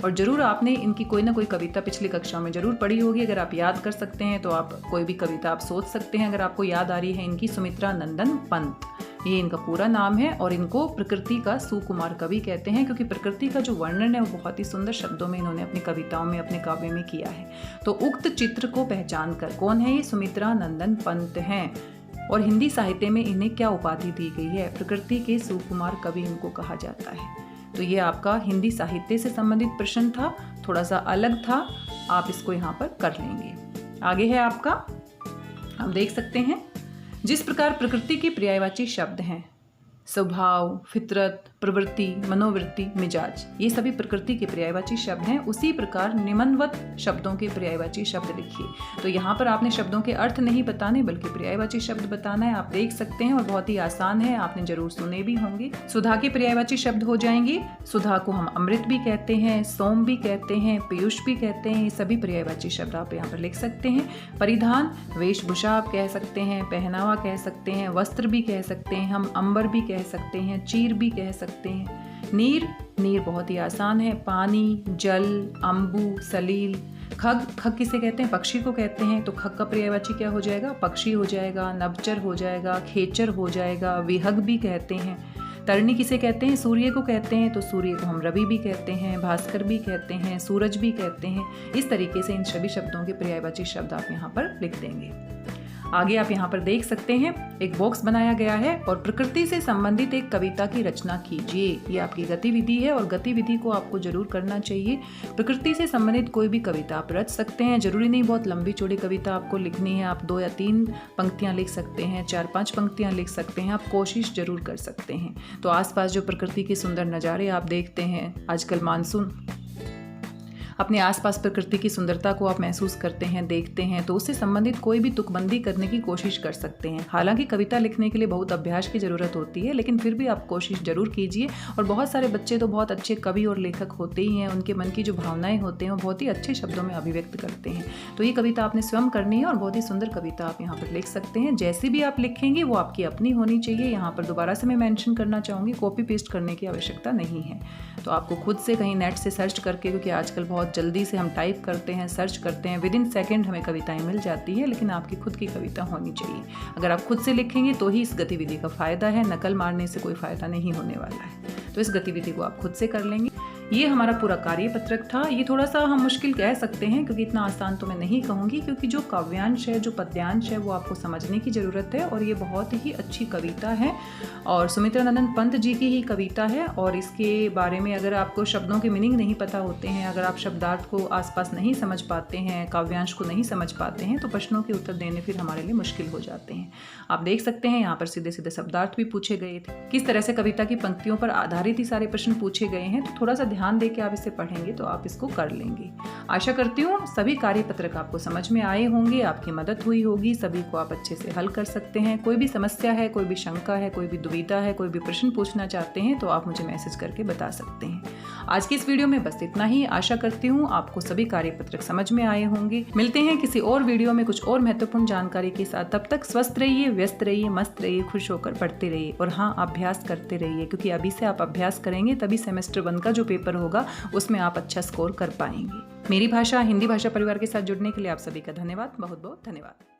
और ज़रूर आपने इनकी कोई ना कोई कविता पिछली कक्षाओं में ज़रूर पढ़ी होगी। अगर आप याद कर सकते हैं तो आप कोई भी कविता आप सोच सकते हैं। अगर आपको याद आ रही है इनकी, सुमित्रा नंदन पंत, ये इनका पूरा नाम है। और इनको प्रकृति का सुकुमार कवि कहते हैं, क्योंकि प्रकृति का जो वर्णन है वो बहुत ही सुंदर शब्दों में इन्होंने अपनी कविताओं में, अपने काव्य में किया है। तो उक्त चित्र को पहचान कर, कौन है ये? सुमित्रा नंदन पंत हैं। और हिंदी साहित्य में इन्हें क्या उपाधि दी गई है? प्रकृति के सुकुमार कवि इनको कहा जाता है। तो ये आपका हिंदी साहित्य से संबंधित प्रश्न था, थोड़ा सा अलग था, आप इसको यहाँ पर कर लेंगे। आगे है आपका, हम देख सकते हैं, जिस प्रकार प्रकृति के पर्यायवाची शब्द हैं स्वभाव, फितरत, प्रवृत्ति, मनोवृत्ति, मिजाज, ये सभी प्रकृति के पर्यायवाची शब्द हैं। उसी प्रकार निम्नवत शब्दों के पर्यायवाची शब्द लिखिए। तो यहाँ पर आपने शब्दों के अर्थ नहीं बताने बल्कि पर्यायवाची शब्द बताना है। आप देख सकते हैं और बहुत ही आसान है, आपने जरूर सुने भी होंगे। सुधा के पर्यायवाची शब्द हो जाएंगे। सुधा को हम अमृत भी कहते हैं, सोम भी कहते हैं, पीयूष भी कहते हैं। ये सभी पर्यायवाची शब्द आप यहाँ पर लिख सकते हैं। परिधान, वेशभूषा आप कह सकते हैं, पहनावा कह सकते हैं, वस्त्र भी कह सकते हैं, हम अंबर भी कह सकते हैं, चीर भी कह सकते हैं। नीर, नीर बहुत ही आसान है। पानी, जल, अम्बु, सलील। खग, खग किसे कहते हैं? पक्षी को कहते हैं। तो खग का पर्यायवाची क्या हो जाएगा? पक्षी हो जाएगा। नभचर हो जाएगा, खेचर हो जाएगा, विहग भी कहते हैं। तरणी किसे कहते हैं? सूर्य को कहते हैं। तो सूर्य को हम रवि भी कहते हैं, भास्कर भी कहते हैं, सूरज भी कहते हैं। इस तरीके से इन सभी शब्दों के पर्यायवाची शब्द आप यहाँ पर लिख देंगे। आगे आप यहाँ पर देख सकते हैं एक बॉक्स बनाया गया है और प्रकृति से संबंधित एक कविता की रचना कीजिए। ये आपकी गतिविधि है और गतिविधि को आपको जरूर करना चाहिए। प्रकृति से संबंधित कोई भी कविता आप रच सकते हैं। जरूरी नहीं बहुत लंबी चौड़ी कविता आपको लिखनी है। आप 2 या 3 पंक्तियाँ लिख सकते हैं, 4-5 पंक्तियाँ लिख सकते हैं। आप कोशिश जरूर कर सकते हैं। तो आसपास जो प्रकृति के सुंदर नज़ारे आप देखते हैं, आजकल मानसून, अपने आसपास प्रकृति की सुंदरता को आप महसूस करते हैं, देखते हैं, तो उससे संबंधित कोई भी तुकबंदी करने की कोशिश कर सकते हैं। हालांकि कविता लिखने के लिए बहुत अभ्यास की ज़रूरत होती है, लेकिन फिर भी आप कोशिश जरूर कीजिए। और बहुत सारे बच्चे तो बहुत अच्छे कवि और लेखक होते ही हैं। उनके मन की जो भावनाएं होते हैं वो बहुत ही अच्छे शब्दों में अभिव्यक्त करते हैं। तो ये कविता आपने स्वयं करनी है और बहुत ही सुंदर कविता आप यहाँ पर लिख सकते हैं। जैसी भी आप लिखेंगे वो आपकी अपनी होनी चाहिए। यहाँ पर दोबारा से मैं मेंशन करना चाहूँगी, कॉपी पेस्ट करने की आवश्यकता नहीं है। तो आपको खुद से कहीं नेट से सर्च करके, क्योंकि आजकल बहुत जल्दी से हम टाइप करते हैं, सर्च करते हैं, विदिन सेकंड हमें कविताएं मिल जाती है, लेकिन आपकी खुद की कविता होनी चाहिए। अगर आप खुद से लिखेंगे तो ही इस गतिविधि का फायदा है, नकल मारने से कोई फायदा नहीं होने वाला है। तो इस गतिविधि को आप खुद से कर लेंगे। ये हमारा पूरा कार्यपत्रक था। ये थोड़ा सा हम मुश्किल कह सकते हैं, क्योंकि इतना आसान तो मैं नहीं कहूँगी, क्योंकि जो काव्यांश है, जो पद्यांश है, वो आपको समझने की ज़रूरत है। और ये बहुत ही अच्छी कविता है और सुमित्रा नंदन पंत जी की ही कविता है। और इसके बारे में अगर आपको शब्दों के मीनिंग नहीं पता होते हैं, अगर आप शब्दार्थ को आसपास नहीं समझ पाते हैं, काव्यांश को नहीं समझ पाते हैं, तो प्रश्नों के उत्तर देने फिर हमारे लिए मुश्किल हो जाते हैं। आप देख सकते हैं यहाँ पर सीधे सीधे शब्दार्थ भी पूछे गए थे। किस तरह से कविता की पंक्तियों पर आधारित ही सारे प्रश्न पूछे गए हैं। तो थोड़ा सा ध्यान दे के आप इसे पढ़ेंगे तो आप इसको कर लेंगे। आशा करती हूँ सभी कार्यपत्रक आपको समझ में आए होंगे, आपकी मदद हुई होगी, सभी को आप अच्छे से हल कर सकते हैं। कोई भी समस्या है, कोई भी शंका है, कोई भी दुविधा है, कोई भी प्रश्न पूछना चाहते हैं तो आप मुझे मैसेज करके बता सकते हैं। आज की इस वीडियो में बस इतना ही। आशा करती हूँ आपको सभी कार्यपत्रक समझ में आए होंगे। मिलते हैं किसी और वीडियो में कुछ और महत्वपूर्ण जानकारी के साथ। तब तक स्वस्थ रहिए, व्यस्त रहिए, मस्त रहिए, खुश होकर पढ़ते रहिए और हाँ, अभ्यास करते रहिए, क्योंकि अभी से आप अभ्यास करेंगे तभी सेमेस्टर 1 का जो पेपर होगा उसमें आप अच्छा स्कोर कर पाएंगे। मेरी भाषा हिंदी भाषा परिवार के साथ जुड़ने के लिए आप सभी का धन्यवाद, बहुत बहुत धन्यवाद।